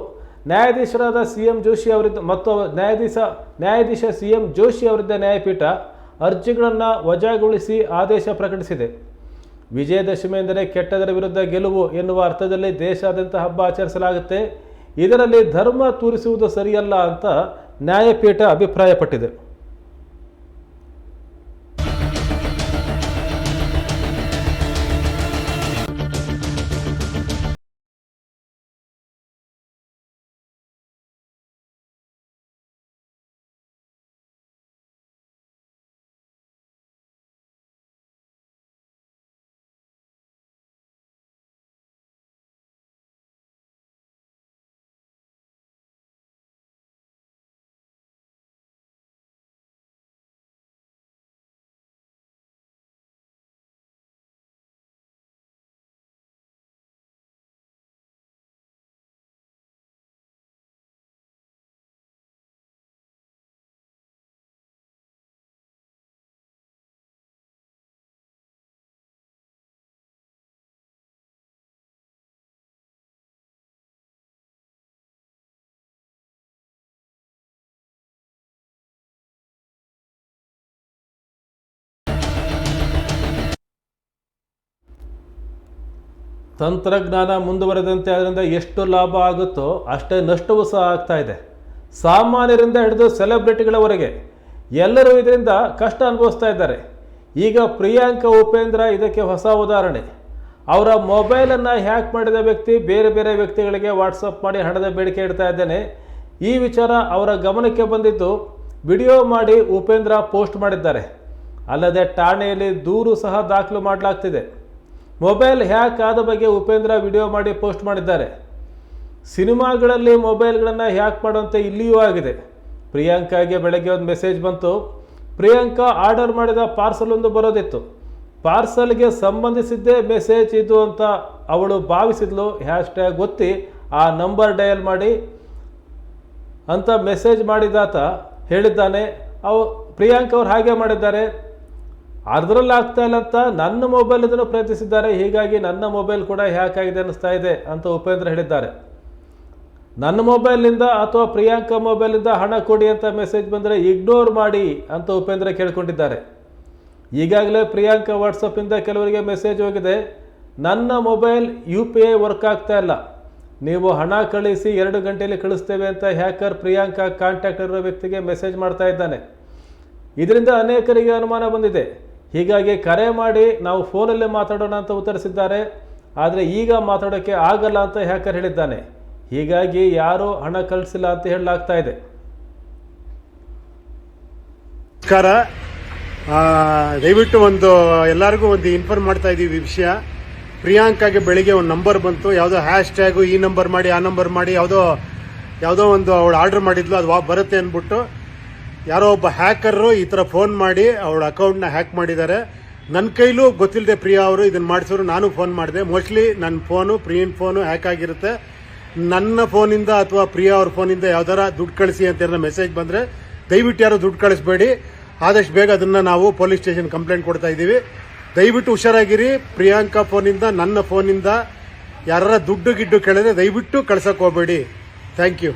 ನ್ಯಾಯಾಧೀಶರಾದ CM ಜೋಶಿ ಅವರಿದ್ದ ಮತ್ತು ನ್ಯಾಯಾಧೀಶ CM ಜೋಶಿ ಅವರಿದ್ದ ನ್ಯಾಯಪೀಠ ಅರ್ಜಿಗಳನ್ನು ವಜಾಗೊಳಿಸಿ ಆದೇಶ ಪ್ರಕಟಿಸಿದೆ. ವಿಜಯದಶಮಿ ಎಂದರೆ ಕೆಟ್ಟದರ ವಿರುದ್ಧ ಗೆಲುವು ಎನ್ನುವ ಅರ್ಥದಲ್ಲಿ ದೇಶಾದ್ಯಂತ ಹಬ್ಬ ಆಚರಿಸಲಾಗುತ್ತೆ. ಇದರಲ್ಲಿ ಧರ್ಮ ತೋರಿಸುವುದು ಸರಿಯಲ್ಲ ಅಂತ ನ್ಯಾಯಪೀಠ ಅಭಿಪ್ರಾಯಪಟ್ಟಿದೆ. ತಂತ್ರಜ್ಞಾನ ಮುಂದುವರೆದಂತೆ ಅದರಿಂದ ಎಷ್ಟು ಲಾಭ ಆಗುತ್ತೋ ಅಷ್ಟೇ ನಷ್ಟವೂ ಸಹ ಆಗ್ತಾ ಇದೆ. ಸಾಮಾನ್ಯರಿಂದ ಹಿಡಿದು ಸೆಲೆಬ್ರಿಟಿಗಳವರೆಗೆ ಎಲ್ಲರೂ ಇದರಿಂದ ಕಷ್ಟ ಅನುಭವಿಸ್ತಾ ಇದ್ದಾರೆ. ಈಗ ಪ್ರಿಯಾಂಕಾ ಉಪೇಂದ್ರ ಇದಕ್ಕೆ ಹೊಸ ಉದಾಹರಣೆ. ಅವರ ಮೊಬೈಲನ್ನು ಹ್ಯಾಕ್ ಮಾಡಿದ ವ್ಯಕ್ತಿ ಬೇರೆ ಬೇರೆ ವ್ಯಕ್ತಿಗಳಿಗೆ ವಾಟ್ಸಪ್ ಮಾಡಿ ಹಣದ ಬೇಡಿಕೆ ಇಡ್ತಾ ಇದ್ದಾನೆ. ಈ ವಿಚಾರ ಅವರ ಗಮನಕ್ಕೆ ಬಂದಿದ್ದು ವಿಡಿಯೋ ಮಾಡಿ ಉಪೇಂದ್ರ ಪೋಸ್ಟ್ ಮಾಡಿದ್ದಾರೆ. ಅಲ್ಲದೆ ಠಾಣೆಯಲ್ಲಿ ದೂರು ಸಹ ದಾಖಲು ಮಾಡಲಾಗ್ತಿದೆ. ಮೊಬೈಲ್ ಹ್ಯಾಕ್ ಆದ ಬಗ್ಗೆ ಉಪೇಂದ್ರ ವಿಡಿಯೋ ಮಾಡಿ ಪೋಸ್ಟ್ ಮಾಡಿದ್ದಾರೆ. ಸಿನಿಮಾಗಳಲ್ಲಿ ಮೊಬೈಲ್ಗಳನ್ನು ಹ್ಯಾಕ್ ಮಾಡುವಂತೆ ಇಲ್ಲಿಯೂ ಆಗಿದೆ. ಪ್ರಿಯಾಂಕಾಗೆ ಬೆಳಗ್ಗೆ ಒಂದು ಮೆಸೇಜ್ ಬಂತು. ಪ್ರಿಯಾಂಕಾ ಆರ್ಡರ್ ಮಾಡಿದ ಪಾರ್ಸಲ್ ಒಂದು ಬರೋದಿತ್ತು. ಪಾರ್ಸಲ್ಗೆ ಸಂಬಂಧಿಸಿದ್ದೇ ಮೆಸೇಜ್ ಇದು ಅಂತ ಅವಳು ಭಾವಿಸಿದ್ಲು. ಹ್ಯಾಶ್ಟ್ಯಾಗ್ ಒತ್ತಿ ಆ ನಂಬರ್ ಡಯಲ್ ಮಾಡಿ ಅಂತ ಮೆಸೇಜ್ ಮಾಡಿದಾತ ಹೇಳಿದ್ದಾನೆ. ಪ್ರಿಯಾಂಕಾ ಅವ್ರು ಹಾಗೆ ಮಾಡಿದ್ದಾರೆ. ಅದರಲ್ಲಿ ಆಗ್ತಾ ಇಲ್ಲ ಅಂತ ನನ್ನ ಮೊಬೈಲ್ ಇದನ್ನು ಪ್ರಯತ್ನಿಸಿದ್ದಾರೆ, ಹೀಗಾಗಿ ನನ್ನ ಮೊಬೈಲ್ ಕೂಡ ಹ್ಯಾಕ್ ಆಗಿದೆ ಅನ್ನಿಸ್ತಾ ಇದೆ ಅಂತ ಉಪೇಂದ್ರ ಹೇಳಿದ್ದಾರೆ. ನನ್ನ ಮೊಬೈಲಿಂದ ಅಥವಾ ಪ್ರಿಯಾಂಕಾ ಮೊಬೈಲಿಂದ ಹಣ ಕೊಡಿ ಅಂತ ಮೆಸೇಜ್ ಬಂದರೆ ಇಗ್ನೋರ್ ಮಾಡಿ ಅಂತ ಉಪೇಂದ್ರ ಕೇಳ್ಕೊಂಡಿದ್ದಾರೆ. ಈಗಾಗಲೇ ಪ್ರಿಯಾಂಕಾ ವಾಟ್ಸಪ್ಪಿಂದ ಕೆಲವರಿಗೆ ಮೆಸೇಜ್ ಹೋಗಿದೆ. ನನ್ನ ಮೊಬೈಲ್ UPI ವರ್ಕ್ ಆಗ್ತಾ ಇಲ್ಲ, ನೀವು ಹಣ ಕಳಿಸಿ 2 ಗಂಟೆಯಲ್ಲಿ ಕಳಿಸ್ತೇವೆ ಅಂತ ಹ್ಯಾಕರ್ ಪ್ರಿಯಾಂಕಾ ಕಾಂಟ್ಯಾಕ್ಟ್ ಇರೋ ವ್ಯಕ್ತಿಗೆ ಮೆಸೇಜ್ ಮಾಡ್ತಾ ಇದ್ದಾನೆ. ಇದರಿಂದ ಅನೇಕರಿಗೆ ಅನುಮಾನ ಬಂದಿದೆ. ಹೀಗಾಗಿ ಕರೆ ಮಾಡಿ ನಾವು ಫೋನಲ್ಲೇ ಮಾತಾಡೋಣ ಅಂತ ಉತ್ತರಿಸಿದ್ದಾರೆ. ಆದರೆ ಈಗ ಮಾತಾಡೋಕ್ಕೆ ಆಗಲ್ಲ ಅಂತ ಹ್ಯಾಕರ್ ಹೇಳಿದ್ದಾನೆ. ಹೀಗಾಗಿ ಯಾರೂ ಹಣ ಕಳಿಸಿಲ್ಲ ಅಂತ ಹೇಳಲಾಗ್ತಾ ಇದೆ. ನಮಸ್ಕಾರ. ದಯವಿಟ್ಟು ಎಲ್ಲರಿಗೂ ಒಂದು ಇನ್ಫಾರ್ಮ್ ಮಾಡ್ತಾ ಇದ್ದೀವಿ ವಿಷಯ. ಪ್ರಿಯಾಂಕಾಗೆ ಬೆಳಿಗ್ಗೆ ಒಂದು ನಂಬರ್ ಬಂತು, ಯಾವುದೋ ಹ್ಯಾಶ್ಟ್ಯಾಗು ಈ ನಂಬರ್ ಮಾಡಿ ಆ ನಂಬರ್ ಮಾಡಿ ಯಾವುದೋ ಒಂದು ಅವಳು ಆರ್ಡರ್ ಮಾಡಿದ್ಲು, ಅದು ಬರುತ್ತೆ ಅಂದ್ಬಿಟ್ಟು ಯಾರೋ ಒಬ್ಬ ಹ್ಯಾಕರು ಈ ಥರ ಫೋನ್ ಮಾಡಿ ಅವಳ ಅಕೌಂಟ್ನ ಹ್ಯಾಕ್ ಮಾಡಿದ್ದಾರೆ. ನನ್ನ ಕೈಲೂ ಗೊತ್ತಿಲ್ಲದೆ ಪ್ರಿಯಾ ಅವರು ಇದನ್ನು ಮಾಡಿಸೋರು. ನಾನು ಫೋನ್ ಮಾಡಿದೆ. ಮೋಸ್ಟ್ಲಿ ನನ್ನ ಪ್ರಿಯನ್ ಫೋನು ಹ್ಯಾಕ್ ಆಗಿರುತ್ತೆ. ನನ್ನ ಫೋನಿಂದ ಅಥವಾ ಪ್ರಿಯಾ ಅವ್ರ ಫೋನಿಂದ ಯಾವ್ದಾರ ದುಡ್ಡು ಕಳಿಸಿ ಅಂತ ಮೆಸೇಜ್ ಬಂದರೆ ದಯವಿಟ್ಟು ಯಾರು ದುಡ್ಡು ಕಳಿಸ್ಬೇಡಿ. ಆದಷ್ಟು ಬೇಗ ಅದನ್ನು ನಾವು ಪೊಲೀಸ್ ಸ್ಟೇಷನ್ ಕಂಪ್ಲೇಂಟ್ ಕೊಡ್ತಾ ಇದ್ದೀವಿ. ದಯವಿಟ್ಟು ಹುಷಾರಾಗಿರಿ. ಪ್ರಿಯಾಂಕಾ ಫೋನಿಂದ ನನ್ನ ಫೋನಿಂದ ಯಾರ ದುಡ್ಡು ಗಿಡ್ಡು ಕೇಳಿದ್ರೆ ದಯವಿಟ್ಟು ಕಳ್ಸಕ್ಕೆ ಹೋಗಬೇಡಿ. Thank you.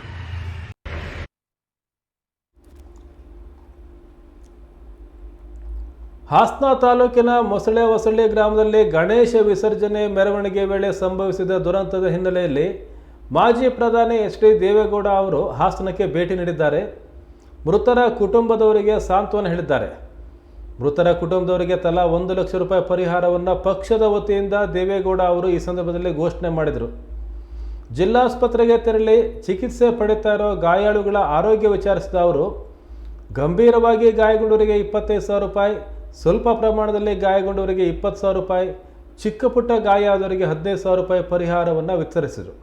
ಹಾಸನ ತಾಲೂಕಿನ ಹೊಸಳ್ಳಿ ಗ್ರಾಮದಲ್ಲಿ ಗಣೇಶ ವಿಸರ್ಜನೆ ಮೆರವಣಿಗೆ ವೇಳೆ ಸಂಭವಿಸಿದ ದುರಂತದ ಹಿನ್ನೆಲೆಯಲ್ಲಿ ಮಾಜಿ ಪ್ರಧಾನಿ HD ದೇವೇಗೌಡ ಅವರು ಹಾಸನಕ್ಕೆ ಭೇಟಿ ನೀಡಿದ್ದಾರೆ. ಮೃತರ ಕುಟುಂಬದವರಿಗೆ ಸಾಂತ್ವನ ಹೇಳಿದ್ದಾರೆ. ಮೃತರ ಕುಟುಂಬದವರಿಗೆ ತಲಾ 1 ಲಕ್ಷ ರೂಪಾಯಿ ಪರಿಹಾರವನ್ನು ಪಕ್ಷದ ವತಿಯಿಂದ ದೇವೇಗೌಡ ಅವರು ಈ ಸಂದರ್ಭದಲ್ಲಿ ಘೋಷಣೆ ಮಾಡಿದರು. ಜಿಲ್ಲಾಸ್ಪತ್ರೆಗೆ ತೆರಳಿ ಚಿಕಿತ್ಸೆ ಪಡೆಯುತ್ತಾ ಇರೋ ಗಾಯಾಳುಗಳ ಆರೋಗ್ಯ ವಿಚಾರಿಸಿದ ಅವರು ಗಂಭೀರವಾಗಿ ಗಾಯಗೊಂಡವರಿಗೆ 25,000 ರೂಪಾಯಿ, ಸ್ವಲ್ಪ ಪ್ರಮಾಣದಲ್ಲಿ ಗಾಯಗೊಂಡವರಿಗೆ 20,000 ರೂಪಾಯಿ, ಚಿಕ್ಕ ಪುಟ್ಟ ಗಾಯ ಆದವರಿಗೆ 15,000 ರೂಪಾಯಿ ಪರಿಹಾರವನ್ನು ವಿತರಿಸಿದರು.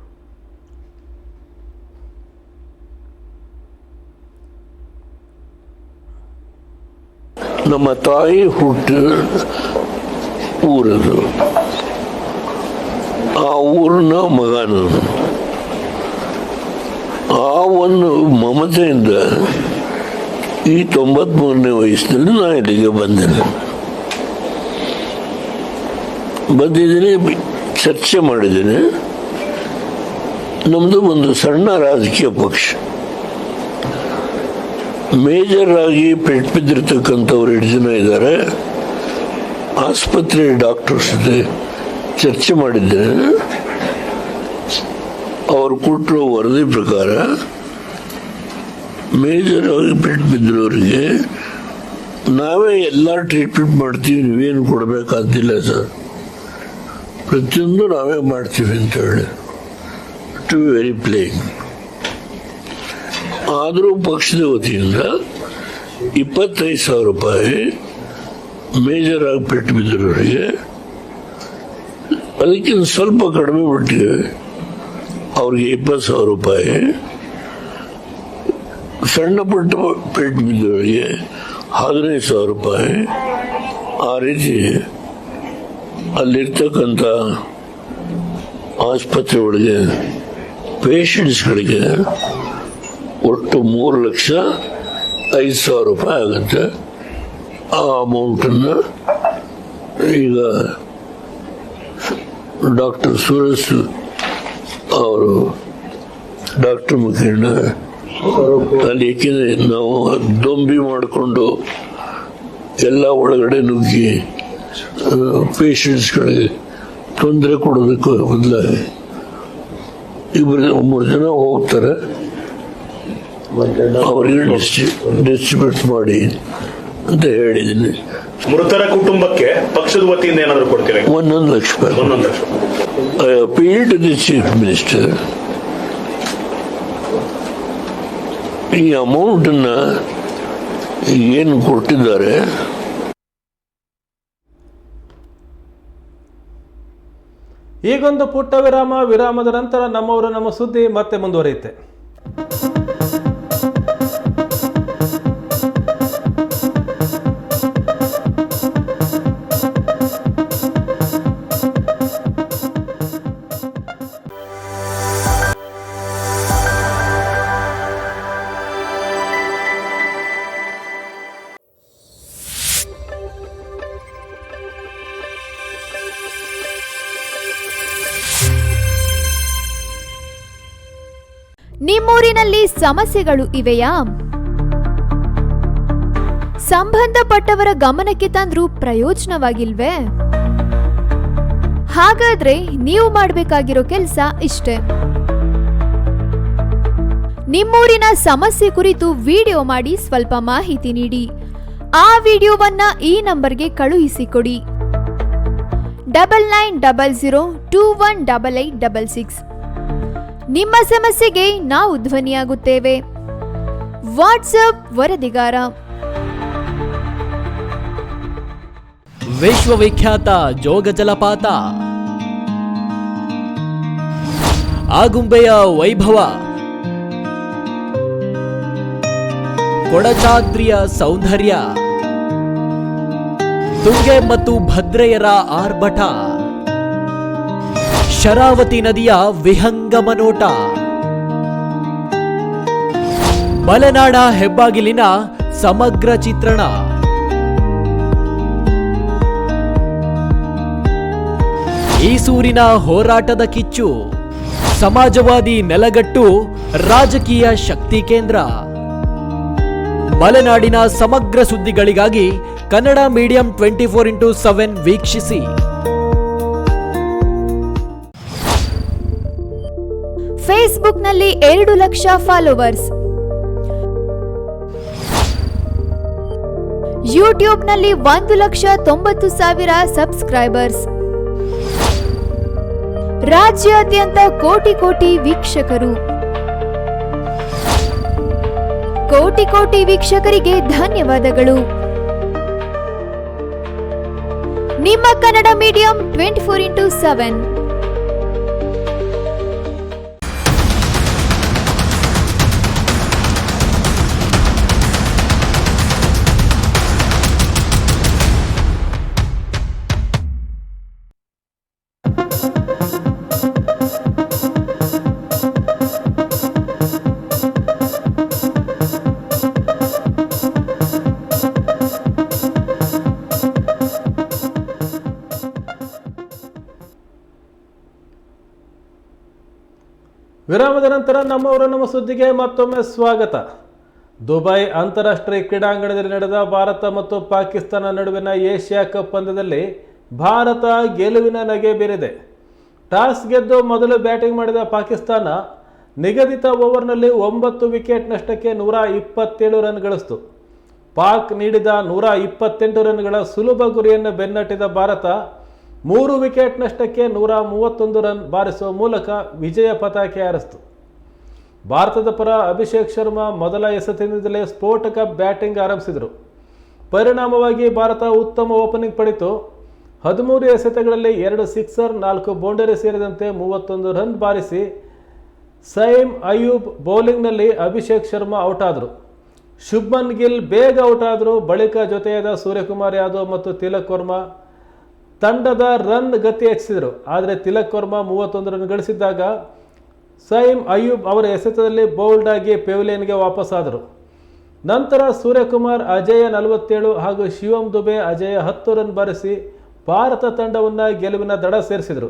ನಮ್ಮ ತಾಯಿ ಹುಟ್ಟಿದ ಊರದು, ಆ ಊರಿನ ಮಗನು. ಆ ಒಂದು ಮಮತೆಯಿಂದ ಈ 93ನೇ ವಯಸ್ಸಿನಲ್ಲಿ ನಾನು ಇಲ್ಲಿಗೆ ಬಂದಿದ್ದೀನಿ, ಚರ್ಚೆ ಮಾಡಿದ್ದೀನಿ. ನಮ್ಮದು ಒಂದು ಸಣ್ಣ ರಾಜಕೀಯ ಪಕ್ಷ. ಮೇಜರ್ ಆಗಿ ಪೆಟ್ಟು ಬಿದ್ದಿರ್ತಕ್ಕಂಥವ್ರು 2 ಜನ ಇದ್ದಾರೆ. ಆಸ್ಪತ್ರೆ ಡಾಕ್ಟರ್ಸ್ ಜೊತೆ ಚರ್ಚೆ ಮಾಡಿದ್ದೇನೆ. ಅವರು ಕೊಟ್ಟಿರೋ ವರದಿ ಪ್ರಕಾರ ಮೇಜರ್ ಆಗಿ ಪೆಟ್ಟು ಬಿದ್ದಿರೋರಿಗೆ ನಾವೇ ಎಲ್ಲ ಟ್ರೀಟ್ಮೆಂಟ್ ಮಾಡ್ತೀವಿ, ನೀವೇನು ಕೊಡಬೇಕಾದಿಲ್ಲ ಸರ್, ಪ್ರತಿಯೊಂದು ನಾವೇ ಮಾಡ್ತೀವಿ ಅಂತ ಹೇಳಿ, ಟು ಬಿ ವೆರಿ ಪ್ಲೇನ್. ಆದರೂ ಪಕ್ಷದ ವತಿಯಿಂದ 25,000 ರೂಪಾಯಿ ಮೇಜರ್ ಆಗಿ ಪೆಟ್ಟು ಬಿದ್ದಿರೋರಿಗೆ, ಅದಕ್ಕಿಂತ ಸ್ವಲ್ಪ ಕಡಿಮೆ ಮಟ್ಟಿಗೆ ಅವ್ರಿಗೆ 20,000 ರೂಪಾಯಿ, ಸಣ್ಣ ಪುಟ್ಟ ಪೆಟ್ಟು ಬಿದ್ದವರಿಗೆ 15,000 ರೂಪಾಯಿ. ಆ ರೀತಿ ಅಲ್ಲಿರ್ತಕ್ಕಂಥ ಆಸ್ಪತ್ರೆ ಒಳಗೆ ಪೇಷಂಟ್ಸ್ಗಳಿಗೆ ಒಟ್ಟು 3,05,000 ರೂಪಾಯಿ ಆಗುತ್ತೆ. ಆ ಅಮೌಂಟನ್ನು ಈಗ ಡಾಕ್ಟರ್ ಸುರೇಶ್ ಅವರು, ಡಾಕ್ಟರ್ ಮುಖಂಡ ಅಲ್ಲಿ, ಏಕೆಂದರೆ ನಾವು ದೊಂಬಿ ಮಾಡಿಕೊಂಡು ಎಲ್ಲ ಒಳಗಡೆ ನುಗ್ಗಿ ಪೇಷಂಟ್ಸ್ಗಳಿಗೆ ತೊಂದರೆ ಕೊಡೋದಕ್ಕೂ ಬದಲಾಗಿ 2-3 ಜನ ಹೋಗ್ತಾರೆ, ಅವರಿಗೆ ಡಿಸ್ಟ್ರಿಬ್ಯೂಟ್ ಮಾಡಿ ಅಂತ ಹೇಳಿದ್ದೀನಿ. ಮೃತರ ಕುಟುಂಬಕ್ಕೆ ಪಕ್ಷದ ವತಿಯಿಂದ ಏನಾದರೂ ಕೊಡ್ತೀರಾ? 1 ಲಕ್ಷ ರೂಪಾಯಿ. 1 lakh. I appeal to the chief minister, ಈ ಅಮೌಂಟನ್ನು ಏನು ಕೊಟ್ಟಿದ್ದಾರೆ ಈಗೊಂದು ಪುಟ್ಟ ವಿರಾಮದ ನಂತರ ನಮ್ಮವರು ನಮ್ಮ ಸುದ್ದಿ ಮತ್ತೆ ಮುಂದುವರಿಯುತ್ತೆ. ನಿಮ್ಮೂರಿನಲ್ಲಿ ಸಮಸ್ಯೆಗಳು ಇವೆಯಾ? ಸಂಬಂಧಪಟ್ಟವರ ಗಮನಕ್ಕೆ ತಂದ್ರೂ ಪ್ರಯೋಜನವಾಗಿಲ್ವೇ? ಹಾಗಾದ್ರೆ ನೀವು ಮಾಡಬೇಕಾಗಿರೋ ಕೆಲಸ ಇಷ್ಟೇ. ನಿಮ್ಮೂರಿನ ಸಮಸ್ಯೆ ಕುರಿತು ವಿಡಿಯೋ ಮಾಡಿ ಸ್ವಲ್ಪ ಮಾಹಿತಿ ನೀಡಿ. ಆ ವಿಡಿಯೋವನ್ನ ಈ ನಂಬರ್ಗೆ ಕಳುಹಿಸಿಕೊಡಿ. 9900218866. ನಿಮ್ಮ ಸಮಸ್ಯೆಗೆ ನಾವು ಧ್ವನಿಯಾಗುತ್ತೇವೆ. ವಾಟ್ಸ್ಆಪ್ ವರದಿಗಾರ. ವಿಶ್ವವಿಖ್ಯಾತ ಜೋಗ ಜಲಪಾತ, ಆಗುಂಬೆಯ ವೈಭವ, ಕೊಡಚಾದ್ರಿಯ ಸೌಂದರ್ಯ, ತುಂಗೆ ಮತ್ತು ಭದ್ರೆಯರ ಆರ್ಭಟ, ಶರಾವತಿ ನದಿಯ ವಿಹಂಗಮ ನೋಟ, ಮಲೆನಾಡ ಹೆಬ್ಬಾಗಿಲಿನ ಸಮಗ್ರ ಚಿತ್ರಣ, ಈಸೂರಿನ ಹೋರಾಟದ ಕಿಚ್ಚು, ಸಮಾಜವಾದಿ ನೆಲಗಟ್ಟು ರಾಜಕೀಯ ಶಕ್ತಿ ಕೇಂದ್ರ. ಮಲೆನಾಡಿನ ಸಮಗ್ರ ಸುದ್ದಿಗಳಿಗಾಗಿ ಕನ್ನಡ ಮೀಡಿಯಂ 24x7 ವೀಕ್ಷಿಸಿ. ಫೇಸ್ಬುಕ್ನಲ್ಲಿ 2 ಲಕ್ಷ ಫಾಲೋವರ್ಸ್, ಯೂಟ್ಯೂಬ್ನಲ್ಲಿ 1,90,000 ಸಬ್ಸ್ಕ್ರೈಬರ್ಸ್, ರಾಜ್ಯಾದ್ಯಂತ ಕೋಟಿ ವೀಕ್ಷಕರು. ಕೋಟಿ ವೀಕ್ಷಕರಿಗೆ ಧನ್ಯವಾದಗಳು. ನಿಮ್ಮ ಕನ್ನಡ ಮೀಡಿಯಂ 24x7. ವಿರಾಮದ ನಂತರ ನಮ್ಮವರ ನಮ್ಮ ಸುದ್ದಿಗೆ ಮತ್ತೊಮ್ಮೆ ಸ್ವಾಗತ. ದುಬೈ ಅಂತಾರಾಷ್ಟ್ರೀಯ ಕ್ರೀಡಾಂಗಣದಲ್ಲಿ ನಡೆದ ಭಾರತ ಮತ್ತು ಪಾಕಿಸ್ತಾನ ನಡುವಿನ ಏಷ್ಯಾ ಕಪ್ ಪಂದ್ಯದಲ್ಲಿ ಭಾರತ ಗೆಲುವಿನ ನಗೆ ಬೀರಿದೆ. ಟಾಸ್ ಗೆದ್ದು ಮೊದಲು ಬ್ಯಾಟಿಂಗ್ ಮಾಡಿದ ಪಾಕಿಸ್ತಾನ ನಿಗದಿತ ಓವರ್ನಲ್ಲಿ 9 ವಿಕೆಟ್ ನಷ್ಟಕ್ಕೆ 127 ರನ್ ಗಳಿಸಿತು. ಪಾಕ್ ನೀಡಿದ 128 ರನ್ಗಳ ಸುಲಭ ಗುರಿಯನ್ನು ಬೆನ್ನಟ್ಟಿದ ಭಾರತ 3 ವಿಕೆಟ್ ನಷ್ಟಕ್ಕೆ 131 ರನ್ ಬಾರಿಸುವ ಮೂಲಕ ವಿಜಯ ಪತಾಕೆ ಹಾರಿಸಿತು. ಭಾರತದ ಪರ ಅಭಿಷೇಕ್ ಶರ್ಮಾ ಮೊದಲ ಎಸೆತದಿಂದಲೇ ಸ್ಫೋಟಕ ಬ್ಯಾಟಿಂಗ್ ಆರಂಭಿಸಿದರು. ಪರಿಣಾಮವಾಗಿ ಭಾರತ ಉತ್ತಮ ಓಪನಿಂಗ್ ಪಡೆಯಿತು. 13 ಎಸೆತಗಳಲ್ಲಿ 2 ಸಿಕ್ಸರ್, 4 ಬೌಂಡರಿ ಸೇರಿದಂತೆ 31 ರನ್ ಬಾರಿಸಿ ಸೈಮ್ ಅಯೂಬ್ ಬೌಲಿಂಗ್ನಲ್ಲಿ ಅಭಿಷೇಕ್ ಶರ್ಮಾ ಔಟ್ ಆದರು. ಶುಭ್ಮನ್ ಗಿಲ್ ಬೇಗ ಔಟ್ ಆದರು. ಬಳಿಕ ಜೊತೆಯಾದ ಸೂರ್ಯಕುಮಾರ್ ಯಾದವ್ ಮತ್ತು ತಿಲಕ್ ವರ್ಮಾ ತಂಡದ ರನ್ ಗತಿ ಹೆಚ್ಚಿಸಿದರು. ಆದರೆ ತಿಲಕ್ ವರ್ಮಾ 31 ರನ್ ಗಳಿಸಿದ್ದಾಗ ಸೈಮ್ ಅಯೂಬ್ ಅವರ ಎಸೆತದಲ್ಲಿ ಬೌಲ್ಡ್ ಆಗಿ ಪೆವಿಲಿಯನ್ಗೆ ವಾಪಸ್ಸಾದರು. ನಂತರ ಸೂರ್ಯಕುಮಾರ್ ಅಜೇಯ 47 ಹಾಗೂ ಶಿವಮ್ ದುಬೆ ಅಜೇಯ 10 ರನ್ ಬಾರಿಸಿ ಭಾರತ ತಂಡವನ್ನು ಗೆಲುವಿನ ದಡ ಸೇರಿಸಿದರು.